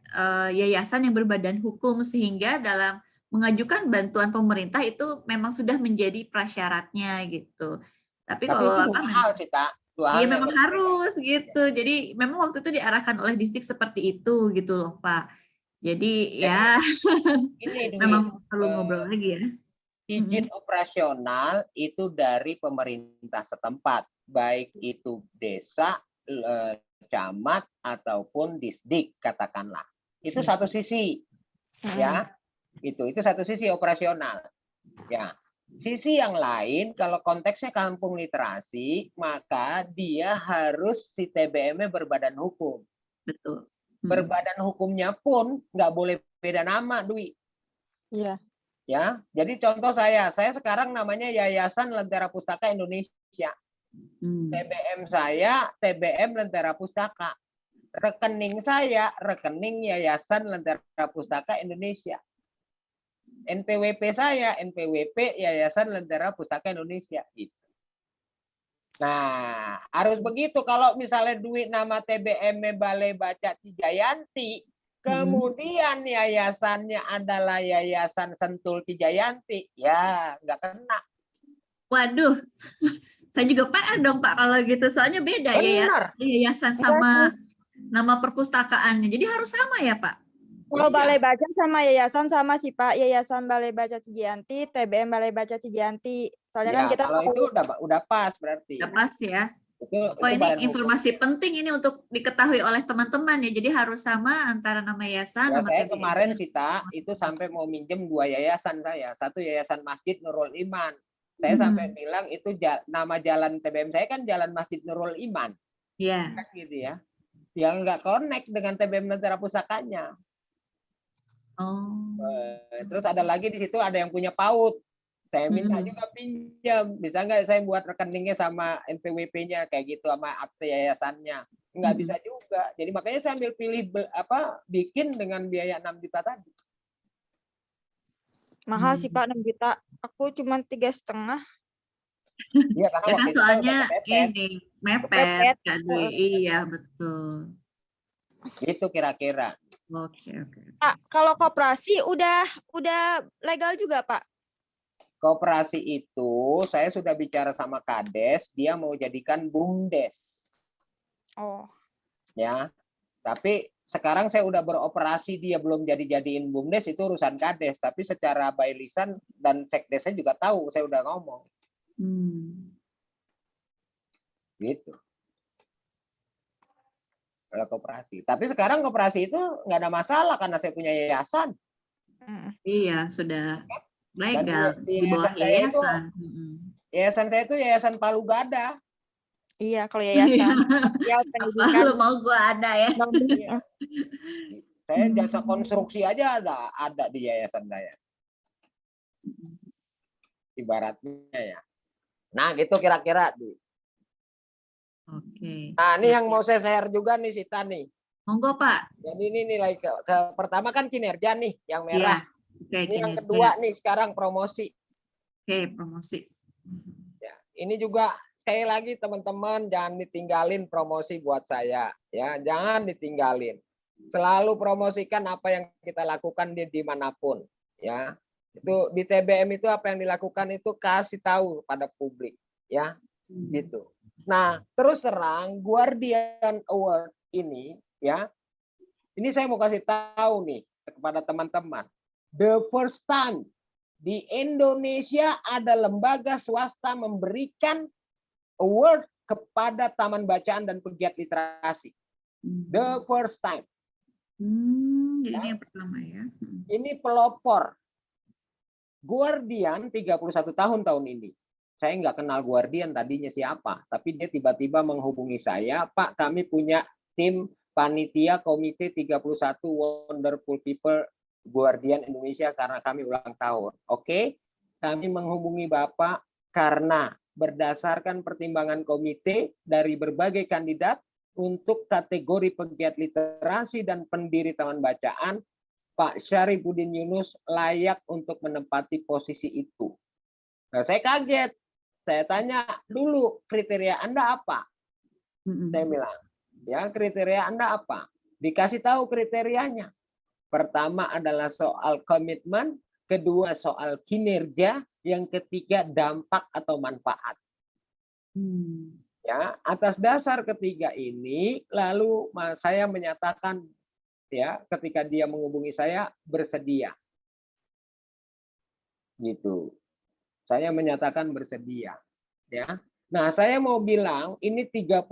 yayasan yang berbadan hukum, sehingga dalam mengajukan bantuan pemerintah itu memang sudah menjadi prasyaratnya gitu. Tapi kalau itu mahal sih, Kak. Iya memang harus gitu. Jadi memang waktu itu diarahkan oleh Disdik seperti itu gitu loh, Pak. Jadi ya ini memang perlu ngobrol lagi ya. Izin operasional itu dari pemerintah setempat, baik itu desa, camat ataupun Disdik katakanlah. Itu satu sisi. Ya. Itu satu sisi operasional. Ya. Sisi yang lain, kalau konteksnya kampung literasi, maka dia harus si TBM-nya berbadan hukum. Betul. Berbadan hukumnya pun nggak boleh beda nama, Dwi. Iya. Ya, jadi contoh saya sekarang namanya Yayasan Lentera Pustaka Indonesia. TBM saya TBM Lentera Pustaka. Rekening saya rekening Yayasan Lentera Pustaka Indonesia. NPWP saya NPWP Yayasan Lentera Pustaka Indonesia gitu. Nah, harus begitu. Kalau misalnya duit nama TBM Balai Baca Cijayanti, kemudian yayasannya adalah Yayasan Sentul Cijayanti, ya nggak kena. Waduh, saya juga PR dong Pak kalau gitu. Soalnya beda ya yayasan sama nama perpustakaannya. Jadi harus sama ya Pak? Kalau Balai Baca sama yayasan sama sih Pak, Yayasan Balai Baca Cijanti, TBM Balai Baca Cijanti. Soalnya kan Ya, kita kalau itu udah pas berarti. Udah pas ya. Itu Oh, ini badan hukum. informasi penting ini untuk diketahui oleh teman-teman ya. Jadi harus sama antara nama yayasan, Ya, nama saya TBM. kemarin Sita itu sampai mau minjem 2 yayasan saya. Satu Yayasan Masjid Nurul Iman. Saya sampai bilang itu nama jalan TBM saya kan Jalan Masjid Nurul Iman. Iya. Kan gitu ya. Yang nggak connect dengan TBM Mitra Pusakanya. Oh. Terus ada lagi di situ ada yang punya PAUD. Saya minta juga pinjam. Bisa nggak saya buat rekeningnya sama NPWP-nya kayak gitu sama akte yayasannya. Nggak bisa juga. Jadi makanya saya ambil pilih bikin dengan biaya 6 juta tadi. mahal sih Pak 6 juta. Aku cuma 3,5. Iya, karena Ya kan waktu itu soalnya udah kepepet. ini mepet Kak Dwi. Iya, betul. Gitu kira-kira. Oke. Pak, kalau koperasi udah legal juga Pak? Koperasi itu saya sudah bicara sama Kades, dia mau jadikan BUMDes. Oh. Ya. Tapi sekarang saya udah beroperasi, dia belum jadiin BUMDes, itu urusan Kades. Tapi secara by lisan dan Sekdesnya juga tahu, saya udah ngomong. Gitu. Kalau koperasi. Tapi sekarang koperasi itu nggak ada masalah karena saya punya yayasan. Iya, sudah legal di di bawah yayasan. Yayasan saya itu Yayasan Palu Gada. Iya, kalau yayasan. Ya, Apa lu mau gua ada ya? Iya. Saya jasa konstruksi aja ada di yayasan saya. Ibaratnya ya. Nah, gitu kira-kira. Oke. Nah, ini yang mau saya share juga nih Sita nih. Monggo Pak. Jadi ini nilai pertama kan kinerja nih yang merah. Oke, ini yang kedua nih sekarang promosi. Oke, promosi. Ya, ini juga sekali lagi teman-teman jangan ditinggalin promosi buat saya ya, jangan ditinggalin. Selalu promosikan apa yang kita lakukan di dimanapun ya. Itu di TBM itu apa yang dilakukan itu kasih tahu pada publik ya. Gitu. Nah, terus terang Guardian Award ini ya. Ini saya mau kasih tahu nih kepada teman-teman. The first time di Indonesia ada lembaga swasta memberikan award kepada taman bacaan dan pegiat literasi. The first time. Jadi ini yang pertama ya. Ini pelopor. Guardian 31 tahun ini. Saya nggak kenal Guardian tadinya siapa, tapi dia tiba-tiba menghubungi saya, Pak, kami punya tim panitia komite 31 Wonderful People Guardian Indonesia karena kami ulang tahun. Oke, kami menghubungi Bapak karena berdasarkan pertimbangan komite dari berbagai kandidat untuk kategori pegiat literasi dan pendiri taman bacaan, Pak Syarifuddin Yunus layak untuk menempati posisi itu. Nah, saya kaget. Saya tanya dulu, kriteria Anda apa? Saya bilang, ya kriteria Anda apa? Dikasih tahu kriterianya. Pertama adalah soal komitmen, kedua soal kinerja, yang ketiga dampak atau manfaat. Ya, atas dasar ketiga ini, lalu saya menyatakan, ya, ketika dia menghubungi saya bersedia. Gitu. Saya menyatakan bersedia, ya. Nah, saya mau bilang ini 31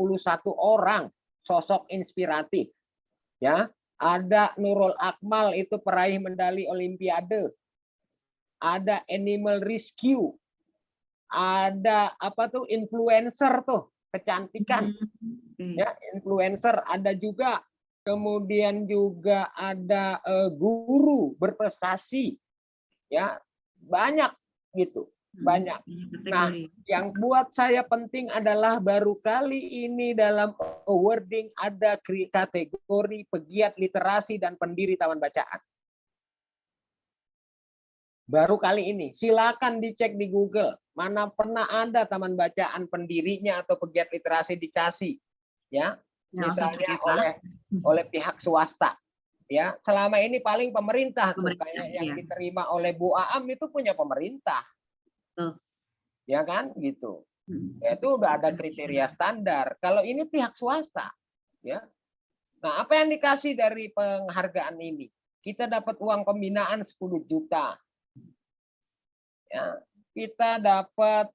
orang sosok inspiratif, ya. Ada Nurul Akmal itu peraih medali Olimpiade. Ada Animal Rescue. Ada apa tuh influencer tuh, kecantikan. Ya, influencer ada juga. Kemudian juga ada guru berprestasi. Ya, banyak gitu. Banyak. Nah, yang buat saya penting adalah baru kali ini dalam awarding ada kategori pegiat literasi dan pendiri taman bacaan. Baru kali ini. Silakan dicek di Google. Mana pernah ada taman bacaan pendirinya atau pegiat literasi dikasih, ya, misalnya oleh pihak swasta. Ya, selama ini paling pemerintah tuh kayak yang diterima oleh Bu Aam itu punya pemerintah. Ya kan gitu. Ya, itu udah ada kriteria standar. Kalau ini pihak swasta, ya. Nah, apa yang dikasih dari penghargaan ini? kita dapat uang pembinaan 10 juta. Ya, kita dapat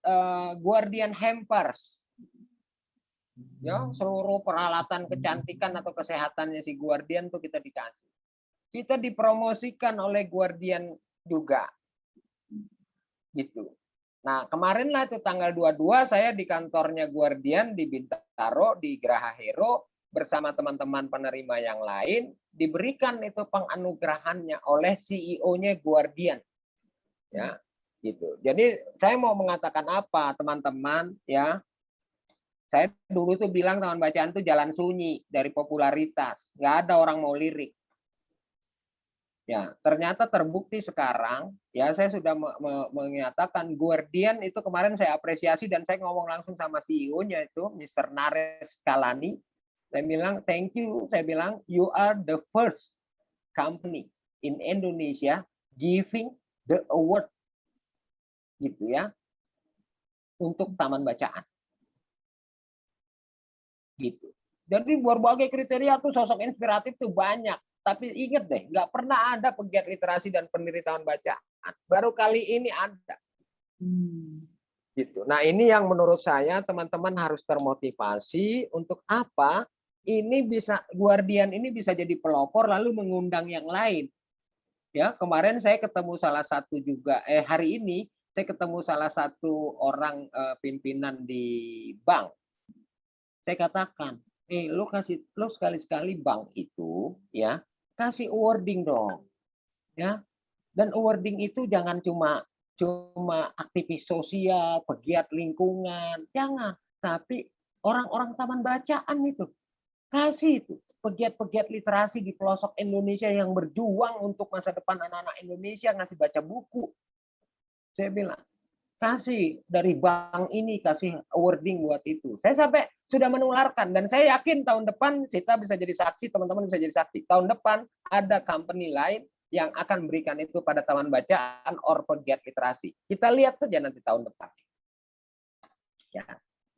Guardian Hampers. Ya, seluruh peralatan kecantikan atau kesehatannya si Guardian tuh kita dikasih. Kita dipromosikan oleh Guardian juga. Gitu. Nah, kemarin lah itu tanggal 22 saya di kantornya Guardian di Bintaro di Geraha Hero bersama teman-teman penerima yang lain diberikan itu penganugerahannya oleh CEO-nya Guardian. Ya, gitu. Jadi saya mau mengatakan apa, teman-teman, ya. Saya dulu tuh bilang taman bacaan tuh jalan sunyi dari popularitas, nggak ada orang mau lirik. Ya, ternyata terbukti sekarang, ya saya sudah menyatakan Guardian itu kemarin saya apresiasi dan saya ngomong langsung sama CEO-nya itu, Mr. Nares Kalani. Saya bilang, thank you. Saya bilang, you are the first company in Indonesia giving the award. Gitu ya. Untuk taman bacaan. Gitu. Jadi berbagai kriteria tuh sosok inspiratif tuh banyak. Tapi ingat deh, nggak pernah ada pegiat literasi dan pendiri taman bacaan. Baru kali ini ada. Gitu. Nah ini yang menurut saya teman-teman harus termotivasi untuk apa? Ini bisa Guardian ini bisa jadi pelopor lalu mengundang yang lain. Ya kemarin saya ketemu salah satu juga hari ini saya ketemu salah satu orang pimpinan di bank. Saya katakan, lo sekali-sekali bank itu ya kasih awarding dong, ya. Dan awarding itu jangan cuma aktivis sosial, pegiat lingkungan, jangan. Tapi orang-orang taman bacaan itu kasih itu pegiat-pegiat literasi di pelosok Indonesia yang berjuang untuk masa depan anak-anak Indonesia ngasih baca buku. Saya bilang kasih dari bank ini kasih awarding buat itu. Saya sampai sudah menularkan dan saya yakin tahun depan kita bisa jadi saksi, teman-teman bisa jadi saksi. Tahun depan ada company lain yang akan berikan itu pada taman bacaan or pegiat literasi. Kita lihat saja nanti tahun depan. Ya.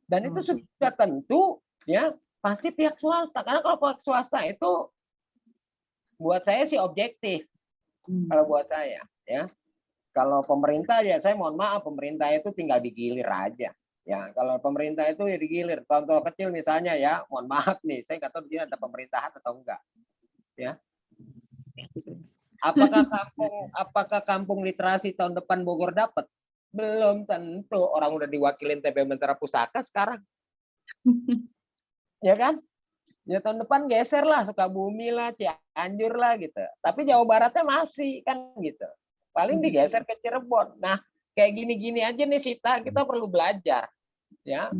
Dan itu sudah tentu ya pasti pihak swasta karena kalau pihak swasta itu buat saya sih objektif. Kalau buat saya ya. Kalau pemerintah ya saya mohon maaf pemerintah itu tinggal digilir aja. Ya, kalau pemerintah itu ya digilir. Contoh kecil misalnya ya, mohon maaf nih, saya nggak tahu di sini ada pemerintahan atau enggak. Ya. Apakah kampung literasi tahun depan Bogor dapat? Belum tentu. Orang udah diwakilin TB Mentera Pusaka sekarang. Ya kan? Ya tahun depan geser lah Sukabumi lah, Cianjur lah gitu. Tapi Jawa Baratnya masih kan gitu. Paling digeser ke Cirebon. Nah, kayak gini-gini aja nih Sita, kita perlu belajar. Ya,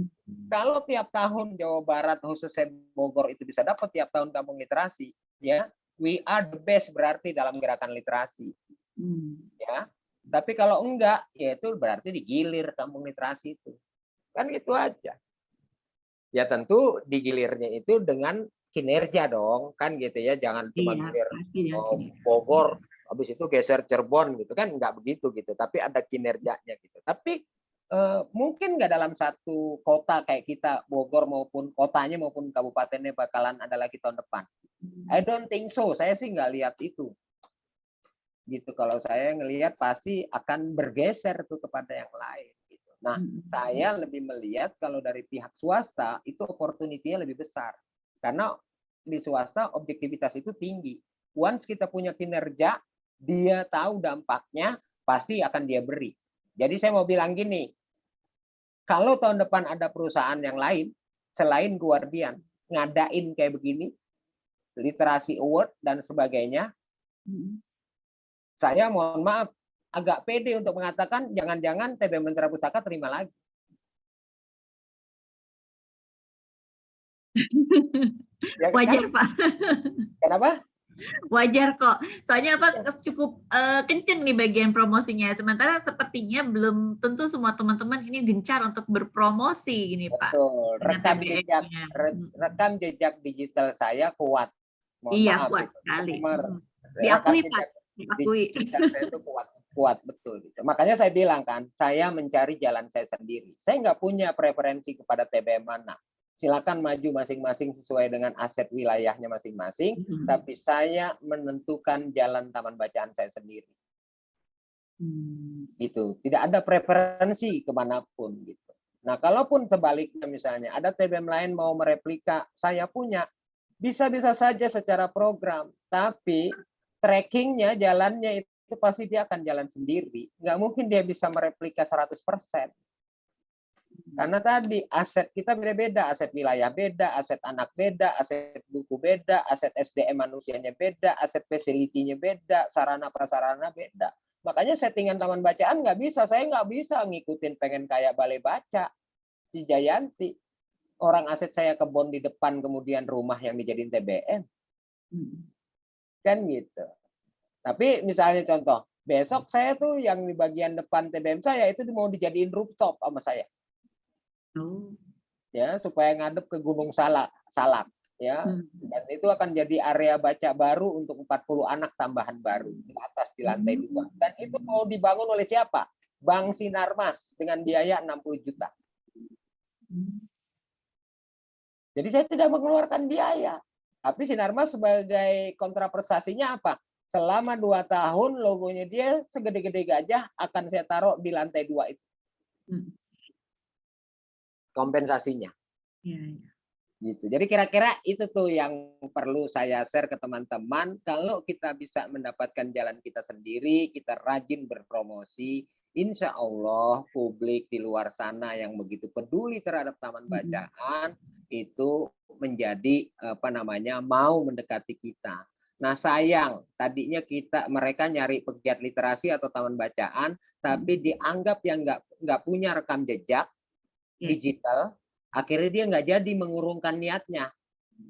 kalau tiap tahun Jawa Barat khususnya Bogor itu bisa dapat tiap tahun kampung literasi, ya, we are the best berarti dalam gerakan literasi. Ya, tapi kalau enggak, ya itu berarti digilir kampung literasi itu. Kan gitu aja. Ya tentu digilirnya itu dengan kinerja dong, kan gitu ya, jangan cuma gilir Bogor habis itu geser Cirebon gitu kan, enggak begitu gitu, tapi ada kinerjanya gitu. Tapi mungkin nggak dalam satu kota kayak kita Bogor maupun kotanya maupun kabupatennya bakalan ada lagi tahun depan. I don't think so. Saya sih nggak lihat itu. Gitu. Kalau saya ngelihat pasti akan bergeser tuh kepada yang lain. Gitu. Nah, saya lebih melihat kalau dari pihak swasta itu opportunity-nya lebih besar. Karena di swasta objektivitas itu tinggi. Once kita punya kinerja, dia tahu dampaknya, pasti akan dia beri. Jadi saya mau bilang gini, kalau tahun depan ada perusahaan yang lain selain Guardian ngadain kayak begini, literasi award dan sebagainya, saya mohon maaf agak pede untuk mengatakan jangan-jangan TB Mentera Pusaka terima lagi. Ya, wajar kan? Pak. Kenapa? Wajar kok. Soalnya apa cukup kenceng nih bagian promosinya. Sementara sepertinya belum tentu semua teman-teman ini gencar untuk berpromosi gini Pak. Betul. Rekam jejak digital saya kuat. Mohon iya, maaf, kuat sekali. Diakui Pak. Diakui. Saya itu kuat betul. Gitu. Makanya saya bilang kan, saya mencari jalan saya sendiri. Saya nggak punya preferensi kepada TBM mana. silakan maju masing-masing sesuai dengan aset wilayahnya masing-masing, tapi saya menentukan jalan taman bacaan saya sendiri. Gitu. Tidak ada preferensi kemanapun gitu. Nah, kalaupun sebaliknya misalnya ada TBM lain mau mereplika saya punya, bisa-bisa saja secara program, tapi trackingnya, jalannya itu pasti dia akan jalan sendiri. Nggak mungkin dia bisa mereplika 100%. Karena tadi aset kita beda-beda, aset wilayah beda, aset anak beda, aset buku beda, aset SDM manusianya beda, aset facility-nya beda, sarana prasarana beda. Makanya settingan taman bacaan nggak bisa, saya nggak bisa ngikutin pengen kayak balai baca si Jayanti. Orang aset saya kebun di depan, kemudian rumah yang dijadiin TBM. Kan gitu. Tapi misalnya contoh, besok saya tuh yang di bagian depan TBM saya itu mau dijadiin rooftop sama saya. Ya, supaya ngadep ke Gunung Salak ya. Dan itu akan jadi area baca baru untuk 40 anak tambahan baru di atas di lantai 2. Dan itu mau dibangun oleh siapa? Bank Sinarmas dengan biaya 60 juta. Jadi saya tidak mengeluarkan biaya. Tapi Sinarmas sebagai kontraprestasinya apa? Selama 2 tahun logonya dia segede-gede gajah akan saya taruh di lantai 2 itu. Kompensasinya. Gitu. Jadi kira-kira itu tuh yang perlu saya share ke teman-teman. Kalau kita bisa mendapatkan jalan kita sendiri, kita rajin berpromosi, insya Allah publik di luar sana yang begitu peduli terhadap taman bacaan itu menjadi mau mendekati kita. Nah sayang, tadinya mereka nyari pegiat literasi atau taman bacaan, tapi dianggap yang nggak punya rekam jejak digital, akhirnya dia nggak jadi mengurungkan niatnya.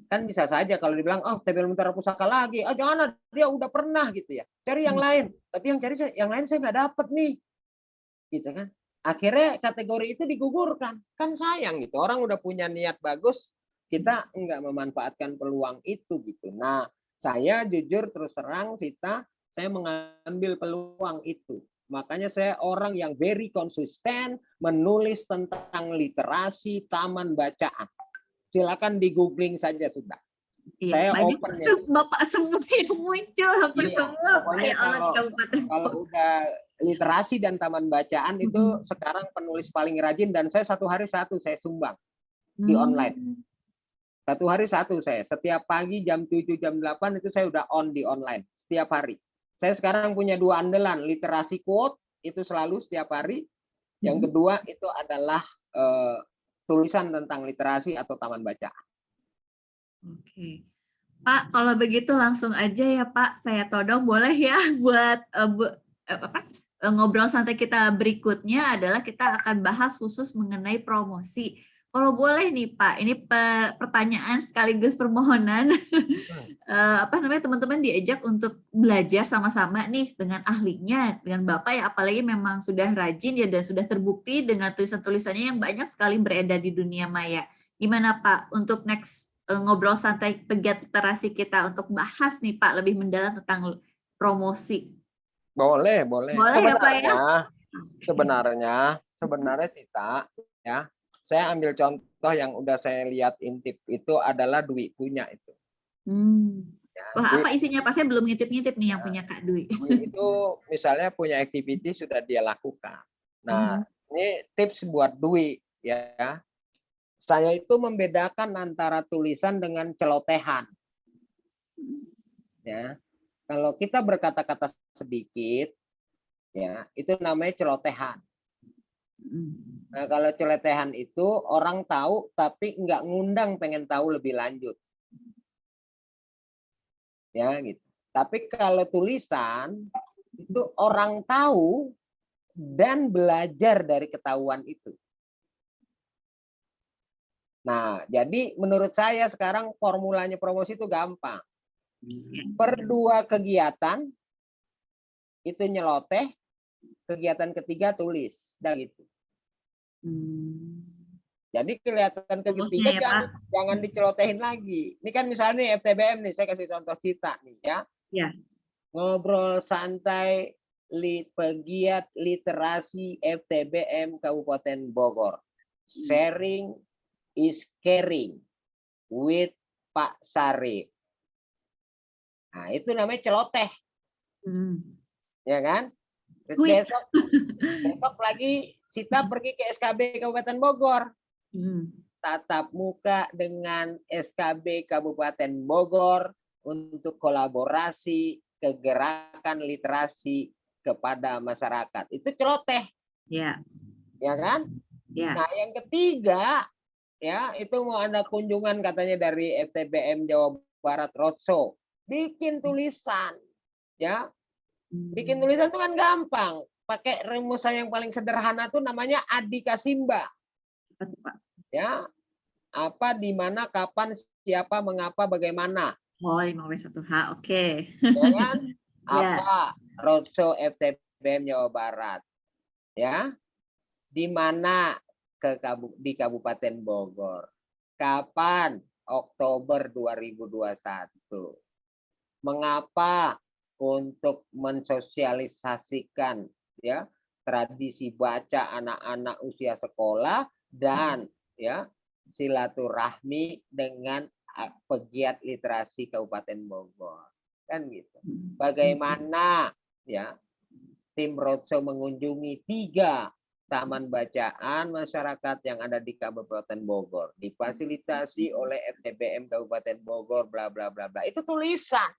Kan bisa saja kalau dibilang, oh TBL Mutiara Pusaka lagi, jangan, dia udah pernah gitu ya, cari yang lain. Tapi yang lain saya nggak dapet nih, gitu kan. Akhirnya kategori itu digugurkan, kan sayang gitu. Orang udah punya niat bagus, kita nggak memanfaatkan peluang itu gitu. Nah, saya jujur terus terang, Vita, saya mengambil peluang itu. Makanya saya orang yang very konsisten menulis tentang literasi taman bacaan. Silakan di googling saja sudah. Iya, saya open ya. Bapak semua yang muncul hampir semua. Pokoknya kalau udah literasi dan taman bacaan itu sekarang penulis paling rajin, dan saya 1 hari 1 saya sumbang di online. 1 hari 1 saya. Setiap pagi jam 7 jam 8 itu saya udah on di online setiap hari. Saya sekarang punya 2 andalan, literasi quote itu selalu setiap hari. Yang kedua itu adalah tulisan tentang literasi atau taman bacaan. Oke. Pak, kalau begitu langsung aja ya Pak, saya todong boleh ya buat ngobrol santai kita berikutnya adalah kita akan bahas khusus mengenai promosi. Kalau boleh nih Pak, ini pertanyaan sekaligus permohonan, teman-teman diajak untuk belajar sama-sama nih dengan ahlinya, dengan Bapak ya, apalagi memang sudah rajin ya dan sudah terbukti dengan tulisan-tulisannya yang banyak sekali beredar di dunia maya. Gimana Pak untuk next ngobrol santai pegiat literasi kita untuk bahas nih Pak lebih mendalam tentang promosi? Boleh. Ya Pak ya? Sebenarnya Sita, ya. Saya ambil contoh yang udah saya lihat intip itu adalah Dwi punya itu. Ya, wah, Dwi, apa isinya Pak? Saya belum ngintip-ngintip nih yang punya Kak Dwi. Dwi itu misalnya punya activity sudah dia lakukan. Nah, ini tips buat Dwi ya. Saya itu membedakan antara tulisan dengan celotehan. Ya. Kalau kita berkata-kata sedikit, ya, itu namanya celotehan. Nah, kalau celotehan itu orang tahu tapi nggak ngundang pengen tahu lebih lanjut. Ya, gitu. Tapi kalau tulisan itu orang tahu dan belajar dari ketahuan itu. Nah, jadi menurut saya sekarang formulanya promosi itu gampang. Per 2 kegiatan itu nyeloteh, kegiatan ketiga tulis, dan gitu. Jadi kelihatan ketiga jangan dicelotehin lagi. Ini kan misalnya FTBM nih, saya kasih contoh kita nih ya. Ngobrol santai pegiat literasi FTBM Kabupaten Bogor. Sharing is caring with Pak Sarif. Nah, itu namanya celoteh. Ya kan? Terus besok lagi kita pergi ke SKB Kabupaten Bogor. Tatap muka dengan SKB Kabupaten Bogor untuk kolaborasi kegerakan literasi kepada masyarakat. Itu celoteh. Ya. Ya kan? Ya. Nah, yang ketiga ya, itu mau ada kunjungan katanya dari FTBM Jawa Barat Roadshow. Bikin tulisan. Ya. Bikin tulisan itu kan gampang. Pakai rumusan yang paling sederhana tuh namanya Adhika Simba. Ya. Apa, di mana, kapan, siapa, mengapa, bagaimana. Oh, 5W1H, oke. Ya kan? Apa? Roadshow FTBM Jawa Barat. Ya. Di mana di Kabupaten Bogor. Kapan? Oktober 2021. Mengapa? Untuk mensosialisasikan ya tradisi baca anak-anak usia sekolah dan ya silaturahmi dengan pegiat literasi Kabupaten Bogor. Kan gitu. Bagaimana ya tim Roadshow mengunjungi 3 taman bacaan masyarakat yang ada di Kabupaten Bogor, difasilitasi oleh FTBM Kabupaten Bogor, bla bla bla bla. Itu tulisan,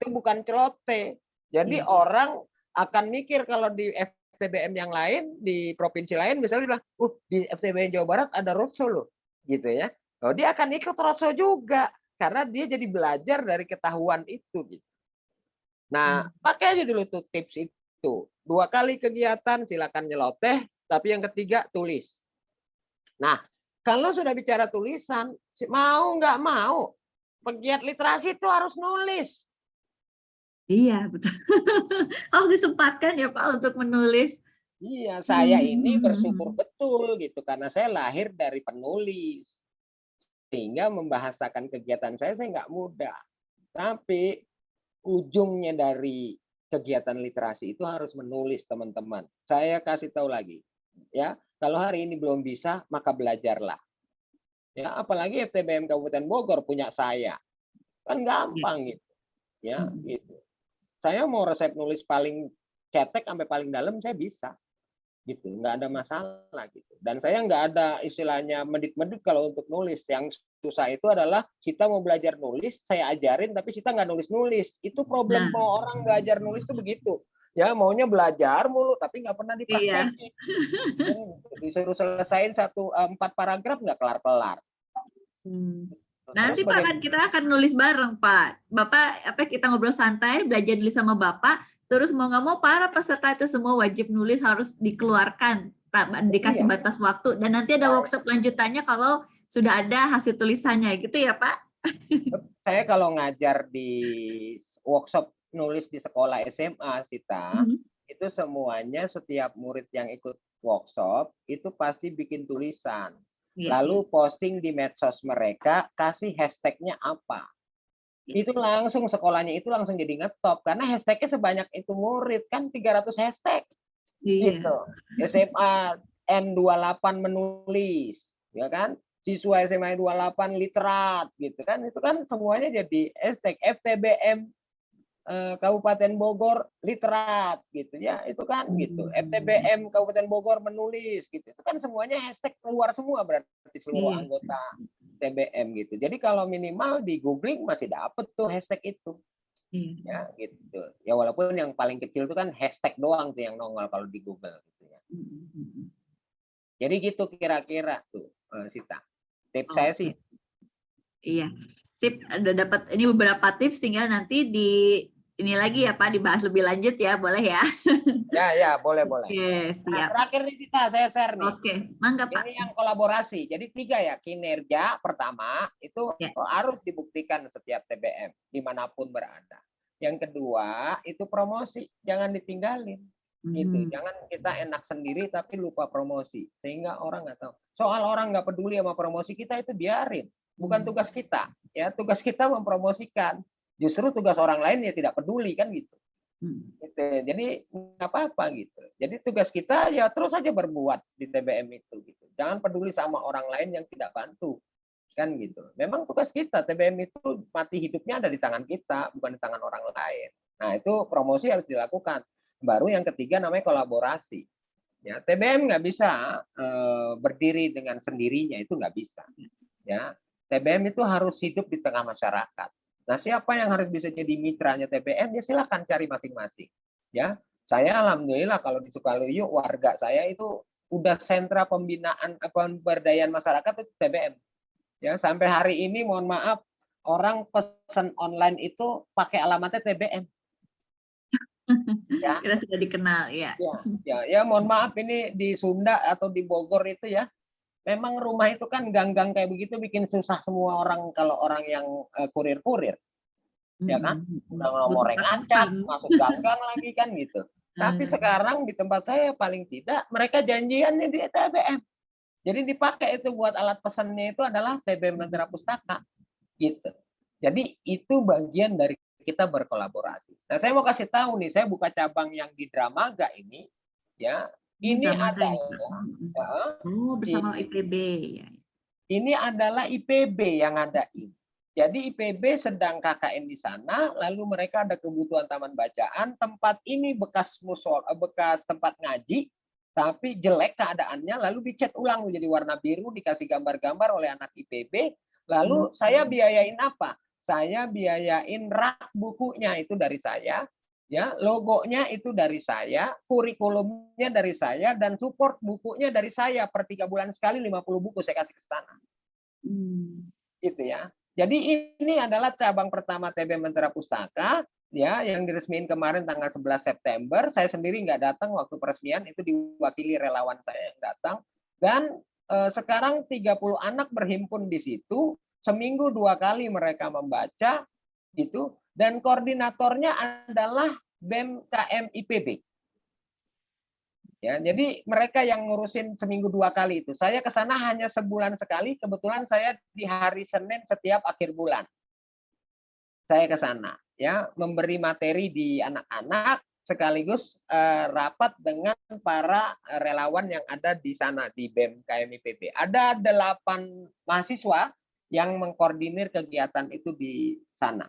itu bukan celoteh. Jadi orang akan mikir kalau di FTBM yang lain, di provinsi lain misalnya bilang, di FTBM Jawa Barat ada roadshow loh, gitu ya. Oh, dia akan ikut roadshow juga karena dia jadi belajar dari ketahuan itu. Gitu. Nah, pakai aja dulu tuh tips itu. 2 kali kegiatan silakan nyeloteh. Tapi yang ketiga tulis. Nah, kalau sudah bicara tulisan, mau nggak mau, pegiat literasi itu harus nulis. Iya, betul. Harus disempatkan ya Pak untuk menulis. Iya, saya ini bersyukur betul gitu karena saya lahir dari penulis. Sehingga membahasakan kegiatan saya nggak mudah. Tapi ujungnya dari kegiatan literasi itu harus menulis, teman-teman. Saya kasih tahu lagi. Ya, kalau hari ini belum bisa, maka belajarlah. Ya, apalagi FTBM Kabupaten Bogor punya saya, kan gampang gitu. Ya, gitu. Saya mau resep nulis paling cetek sampai paling dalam saya bisa, gitu. Nggak ada masalah gitu. Dan saya nggak ada istilahnya medit-medit kalau untuk nulis. Yang susah itu adalah kita mau belajar nulis, saya ajarin tapi kita nggak nulis-nulis. Itu problem orang belajar nulis itu begitu. Ya, maunya belajar mulu tapi nggak pernah dipraktekin. Disuruh selesaiin 4 paragraf nggak kelar-kelar. Nanti Pak kita akan nulis bareng Pak. Bapak kita ngobrol santai, belajar nulis sama Bapak, terus mau nggak mau para peserta itu semua wajib nulis, harus dikeluarkan, dikasih batas waktu, dan nanti ada workshop lanjutannya kalau sudah ada hasil tulisannya gitu ya Pak. Saya kalau ngajar di workshop nulis di sekolah SMA Sita, itu semuanya setiap murid yang ikut workshop itu pasti bikin tulisan. Lalu posting di medsos mereka, kasih hashtagnya apa. Itu langsung sekolahnya itu langsung jadi ngetop karena hashtagnya sebanyak itu murid kan 300 hashtag. Gitu. SMA N28 menulis, ya kan? Siswa SMA 28 literat gitu kan. Itu kan semuanya jadi hashtag FTBM Kabupaten Bogor literat gitu ya, itu kan gitu. FTBM Kabupaten Bogor menulis gitu. Itu kan semuanya hashtag keluar semua berarti seluruh anggota TBM gitu. Jadi kalau minimal di googling masih dapet tuh hashtag itu. Ya gitu. Ya walaupun yang paling kecil itu kan hashtag doang tuh yang nongol kalau di Google gitu ya. Jadi gitu kira-kira tuh Sita. Tips saya sih. Iya. Sip, udah dapat ini beberapa tips, tinggal nanti ini lagi ya Pak, dibahas lebih lanjut ya, boleh ya? Ya, boleh. Oke, siap. Nah, terakhir nih Sita, saya share nih. Oke, mangga Pak. Ini yang kolaborasi. Jadi 3 ya, kinerja pertama itu harus dibuktikan setiap TBM dimanapun berada. Yang kedua itu promosi, jangan ditinggalin. Gitu. Jangan kita enak sendiri tapi lupa promosi sehingga orang nggak tahu. Soal orang nggak peduli sama promosi kita itu biarin. Bukan tugas kita. Ya, tugas kita mempromosikan. Justru tugas orang lain ya tidak peduli kan gitu. Gitu. Jadi nggak apa-apa gitu. Jadi tugas kita ya terus saja berbuat di TBM itu gitu. Jangan peduli sama orang lain yang tidak bantu, kan gitu. Memang tugas kita TBM itu mati hidupnya ada di tangan kita, bukan di tangan orang lain. Nah itu promosi harus dilakukan. Baru yang ketiga namanya kolaborasi. Ya TBM nggak bisa berdiri dengan sendirinya, itu nggak bisa. Ya TBM itu harus hidup di tengah masyarakat. Nah, siapa yang harus bisa jadi mitranya TBM? Ya silahkan cari masing-masing. Ya, saya alhamdulillah kalau di Sukaluyuk warga saya itu udah sentra pembinaan pemberdayaan masyarakat itu TBM. Ya, sampai hari ini mohon maaf orang pesan online itu pakai alamatnya TBM. Ya. Kira sudah dikenal ya. Ya, mohon maaf ini di Sunda atau di Bogor itu ya. Memang rumah itu kan gang-gang kayak begitu bikin susah semua orang kalau orang yang kurir-kurir. Ya kan? Udah nomornya ngacak, masuk gang-gang lagi kan gitu. Tapi sekarang di tempat saya paling tidak mereka janjiannya di TBM. Jadi dipakai itu buat alat pesannya itu adalah TBM Mitra Pustaka gitu. Jadi itu bagian dari kita berkolaborasi. Nah, saya mau kasih tahu nih, saya buka cabang yang di Dramaga ini ya. Ini adalah bersama IPB ya. Ini adalah IPB yang ngadain. Jadi IPB sedang KKN di sana, lalu mereka ada kebutuhan taman bacaan. Tempat ini bekas tempat ngaji, tapi jelek keadaannya, lalu dicat ulang menjadi warna biru, dikasih gambar-gambar oleh anak IPB. Lalu saya biayain apa? Saya biayain rak bukunya itu dari saya, ya, logonya itu dari saya, kurikulumnya dari saya, dan support bukunya dari saya. Per 3 bulan sekali 50 buku saya kasih ke sana. Gitu ya. Jadi ini adalah cabang pertama TBM Mitra Pustaka ya yang diresmiin kemarin tanggal 11 September. Saya sendiri nggak datang waktu peresmian, itu diwakili relawan saya yang datang. Dan sekarang 30 anak berhimpun di situ, seminggu 2 kali mereka membaca gitu, dan koordinatornya adalah BEM KM IPB. Ya, jadi mereka yang ngurusin seminggu 2 kali itu. Saya ke sana hanya sebulan sekali. Kebetulan saya di hari Senin setiap akhir bulan. Saya ke sana, ya, memberi materi di anak-anak sekaligus rapat dengan para relawan yang ada di sana di BEM KMIPB. Ada 8 mahasiswa yang mengkoordinir kegiatan itu di sana.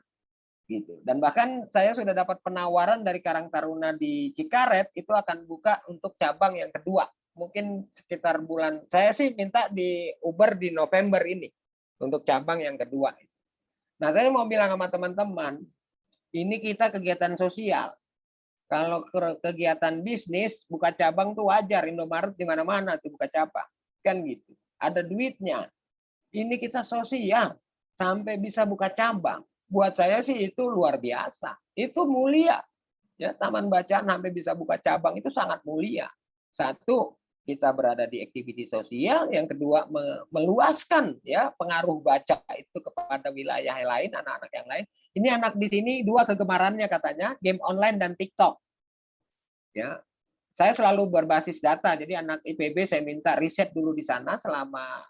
Gitu. Dan bahkan saya sudah dapat penawaran dari Karang Taruna di Cikaret itu akan buka untuk cabang yang kedua. Mungkin sekitar bulan, saya sih minta di Uber di November ini untuk cabang yang kedua. Nah, saya mau bilang sama teman-teman, ini kita kegiatan sosial. Kalau kegiatan bisnis, buka cabang tuh wajar. Indomaret di mana-mana tuh buka cabang. Kan gitu. Ada duitnya. Ini kita sosial sampai bisa buka cabang. Buat saya sih itu luar biasa. Itu mulia. Ya, taman bacaan sampai bisa buka cabang itu sangat mulia. Satu, kita berada di aktiviti sosial. Yang kedua, meluaskan ya pengaruh baca itu kepada wilayah lain, anak-anak yang lain. Ini anak di sini 2 kegemarannya katanya, game online dan TikTok. Ya. Saya selalu berbasis data. Jadi anak IPB saya minta riset dulu di sana selama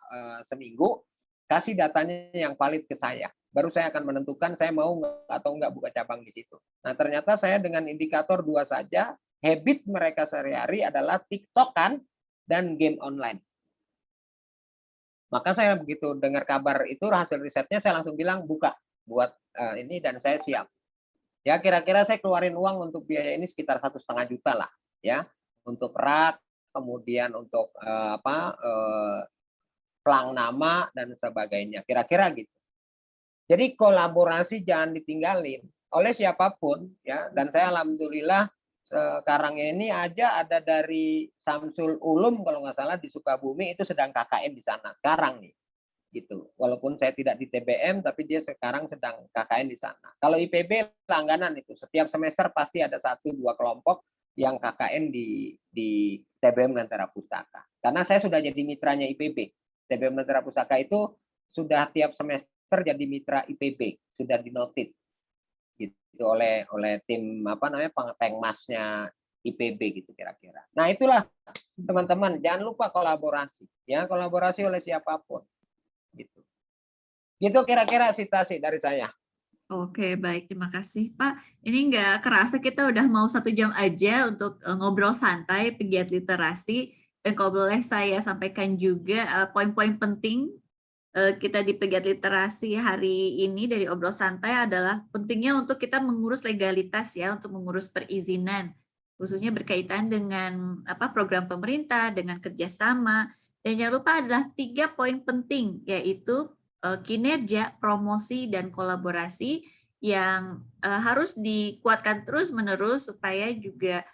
seminggu. Kasih datanya yang valid ke saya. Baru saya akan menentukan saya mau atau enggak buka cabang di situ. Nah, ternyata saya dengan indikator 2 saja, habit mereka sehari-hari adalah TikTok-an dan game online. Maka saya begitu dengar kabar itu, hasil risetnya saya langsung bilang buka buat ini dan saya siap. Ya, kira-kira saya keluarin uang untuk biaya ini sekitar 1,5 juta lah, ya, untuk rak, kemudian untuk pelang nama dan sebagainya, kira-kira gitu. Jadi kolaborasi jangan ditinggalin oleh siapapun ya. Dan saya alhamdulillah sekarang ini aja ada dari Samsul Ulum kalau nggak salah di Sukabumi itu sedang KKN di sana sekarang nih. Gitu. Walaupun saya tidak di TBM tapi dia sekarang sedang KKN di sana. Kalau IPB langganan itu setiap semester pasti ada 1-2 kelompok yang KKN di TBM Mitra Pustaka. Karena saya sudah jadi mitranya IPB. TBM Mitra Pustaka itu sudah tiap semester jadi mitra IPB, sudah dinotit gitu oleh tim pengmasnya IPB gitu kira-kira. Nah, itulah teman-teman, jangan lupa kolaborasi ya, kolaborasi oleh siapapun gitu. Gitu kira-kira citasi dari saya. Oke, baik. Terima kasih, Pak. Ini nggak kerasa kita udah mau 1 jam aja untuk ngobrol santai pegiat literasi. Dan kalau boleh saya sampaikan juga poin-poin penting kita di pegiat literasi hari ini dari obrol santai adalah pentingnya untuk kita mengurus legalitas ya, untuk mengurus perizinan, khususnya berkaitan dengan program pemerintah, dengan kerjasama. Dan jangan lupa adalah 3 poin penting, yaitu kinerja, promosi, dan kolaborasi yang harus dikuatkan terus-menerus supaya juga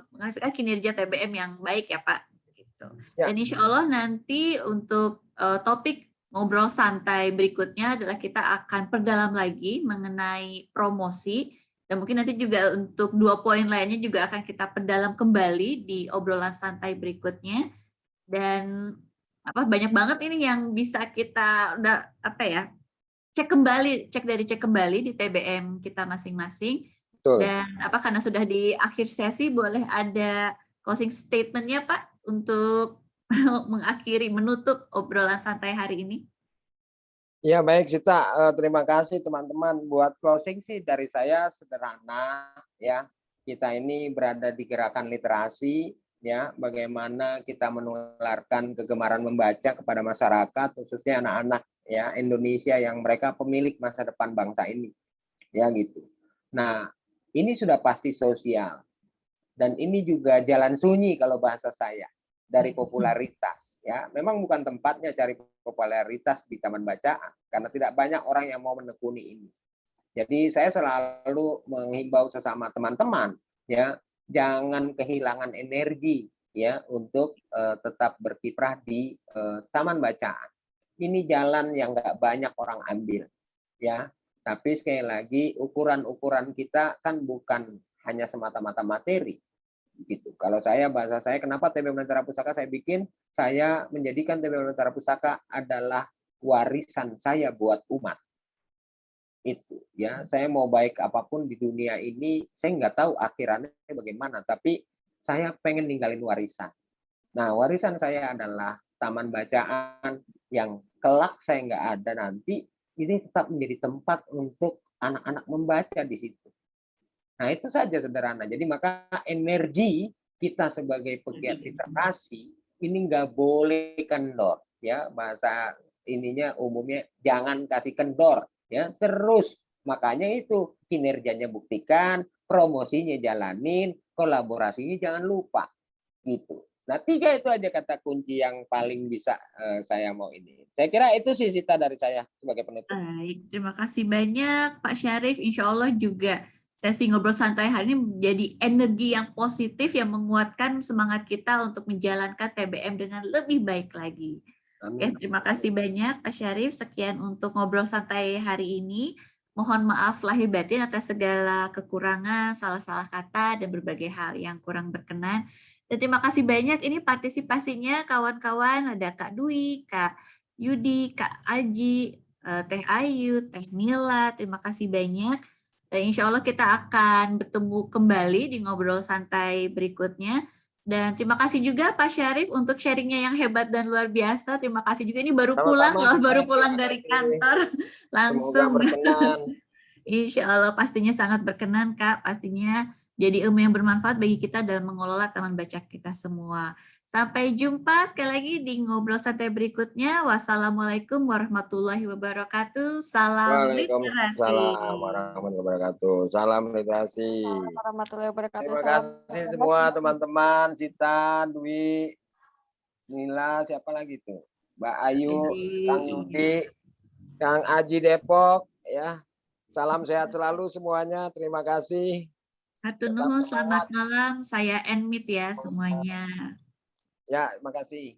menghasilkan kinerja TBM yang baik ya Pak. Gitu. Ya. Dan insya Allah nanti untuk topik ngobrol santai berikutnya adalah kita akan perdalam lagi mengenai promosi, dan mungkin nanti juga untuk 2 poin lainnya juga akan kita perdalam kembali di obrolan santai berikutnya. Dan banyak banget ini yang bisa kita cek kembali di TBM kita masing-masing. Dan karena sudah di akhir sesi, boleh ada closing statement-nya Pak untuk menutup obrolan santai hari ini. Ya baik Sita, terima kasih teman-teman. Buat closing sih dari saya sederhana ya. Kita ini berada di gerakan literasi ya, bagaimana kita menularkan kegemaran membaca kepada masyarakat, khususnya anak-anak ya Indonesia yang mereka pemilik masa depan bangsa ini. Ya gitu. Nah, ini sudah pasti sosial. Dan ini juga jalan sunyi kalau bahasa saya dari popularitas ya. Memang bukan tempatnya cari popularitas di taman bacaan karena tidak banyak orang yang mau menekuni ini. Jadi saya selalu menghimbau sesama teman-teman ya, jangan kehilangan energi ya untuk tetap berkiprah di taman bacaan. Ini jalan yang nggak banyak orang ambil ya. Tapi sekali lagi ukuran-ukuran kita kan bukan hanya semata-mata materi. Gitu. Kalau saya, bahasa saya, kenapa TBM Lentera Pusaka saya bikin? Saya menjadikan TBM Lentera Pusaka adalah warisan saya buat umat. Itu ya, saya mau baik apapun di dunia ini, saya nggak tahu akhirannya bagaimana, tapi saya pengen ninggalin warisan. Nah, warisan saya adalah taman bacaan yang kelak saya nggak ada nanti, ini tetap menjadi tempat untuk anak-anak membaca di situ. Nah, itu saja sederhana. Jadi maka energi kita sebagai pegiat literasi ini nggak boleh kendor ya, bahasa ininya umumnya jangan kasih kendor ya, terus makanya itu kinerjanya buktikan, promosinya jalanin, kolaborasinya jangan lupa gitu. Nah, 3 itu aja kata kunci yang paling bisa saya mau ini. Saya kira itu sih Sita dari saya sebagai penutup. Baik, terima kasih banyak Pak Syarif. Insya Allah juga sesi ngobrol santai hari ini menjadi energi yang positif yang menguatkan semangat kita untuk menjalankan TBM dengan lebih baik lagi. Oke, terima kasih banyak Pak Syarif. Sekian untuk ngobrol santai hari ini. Mohon maaf lahir batin atas segala kekurangan, salah-salah kata, dan berbagai hal yang kurang berkenan. Dan terima kasih banyak ini partisipasinya kawan-kawan, ada Kak Dwi, Kak Yudi, Kak Aji, Teh Ayu, Teh Mila, terima kasih banyak. Dan insya Allah kita akan bertemu kembali di ngobrol santai berikutnya. Dan terima kasih juga Pak Syarif untuk sharingnya yang hebat dan luar biasa. Terima kasih juga, ini baru pulang dari kantor langsung. Insya Allah pastinya sangat berkenan Kak, pastinya jadi ilmu yang bermanfaat bagi kita dalam mengelola taman baca kita semua. Sampai jumpa sekali lagi di ngobrol santai berikutnya. Wassalamualaikum warahmatullahi wabarakatuh. Salam literasi. Waalaikumsalam warahmatullahi wabarakatuh. Salam literasi. Warahmatullahi wabarakatuh. Terima kasih semua teman-teman, Sita, Dwi, Nila, siapa lagi tuh? Mbak Ayu, Kang Yudi, Kang Aji Depok, ya. Salam sehat selalu semuanya. Terima kasih. Hatur nuhun, selamat malam. Saya Enmit ya semuanya. Ya, terima kasih.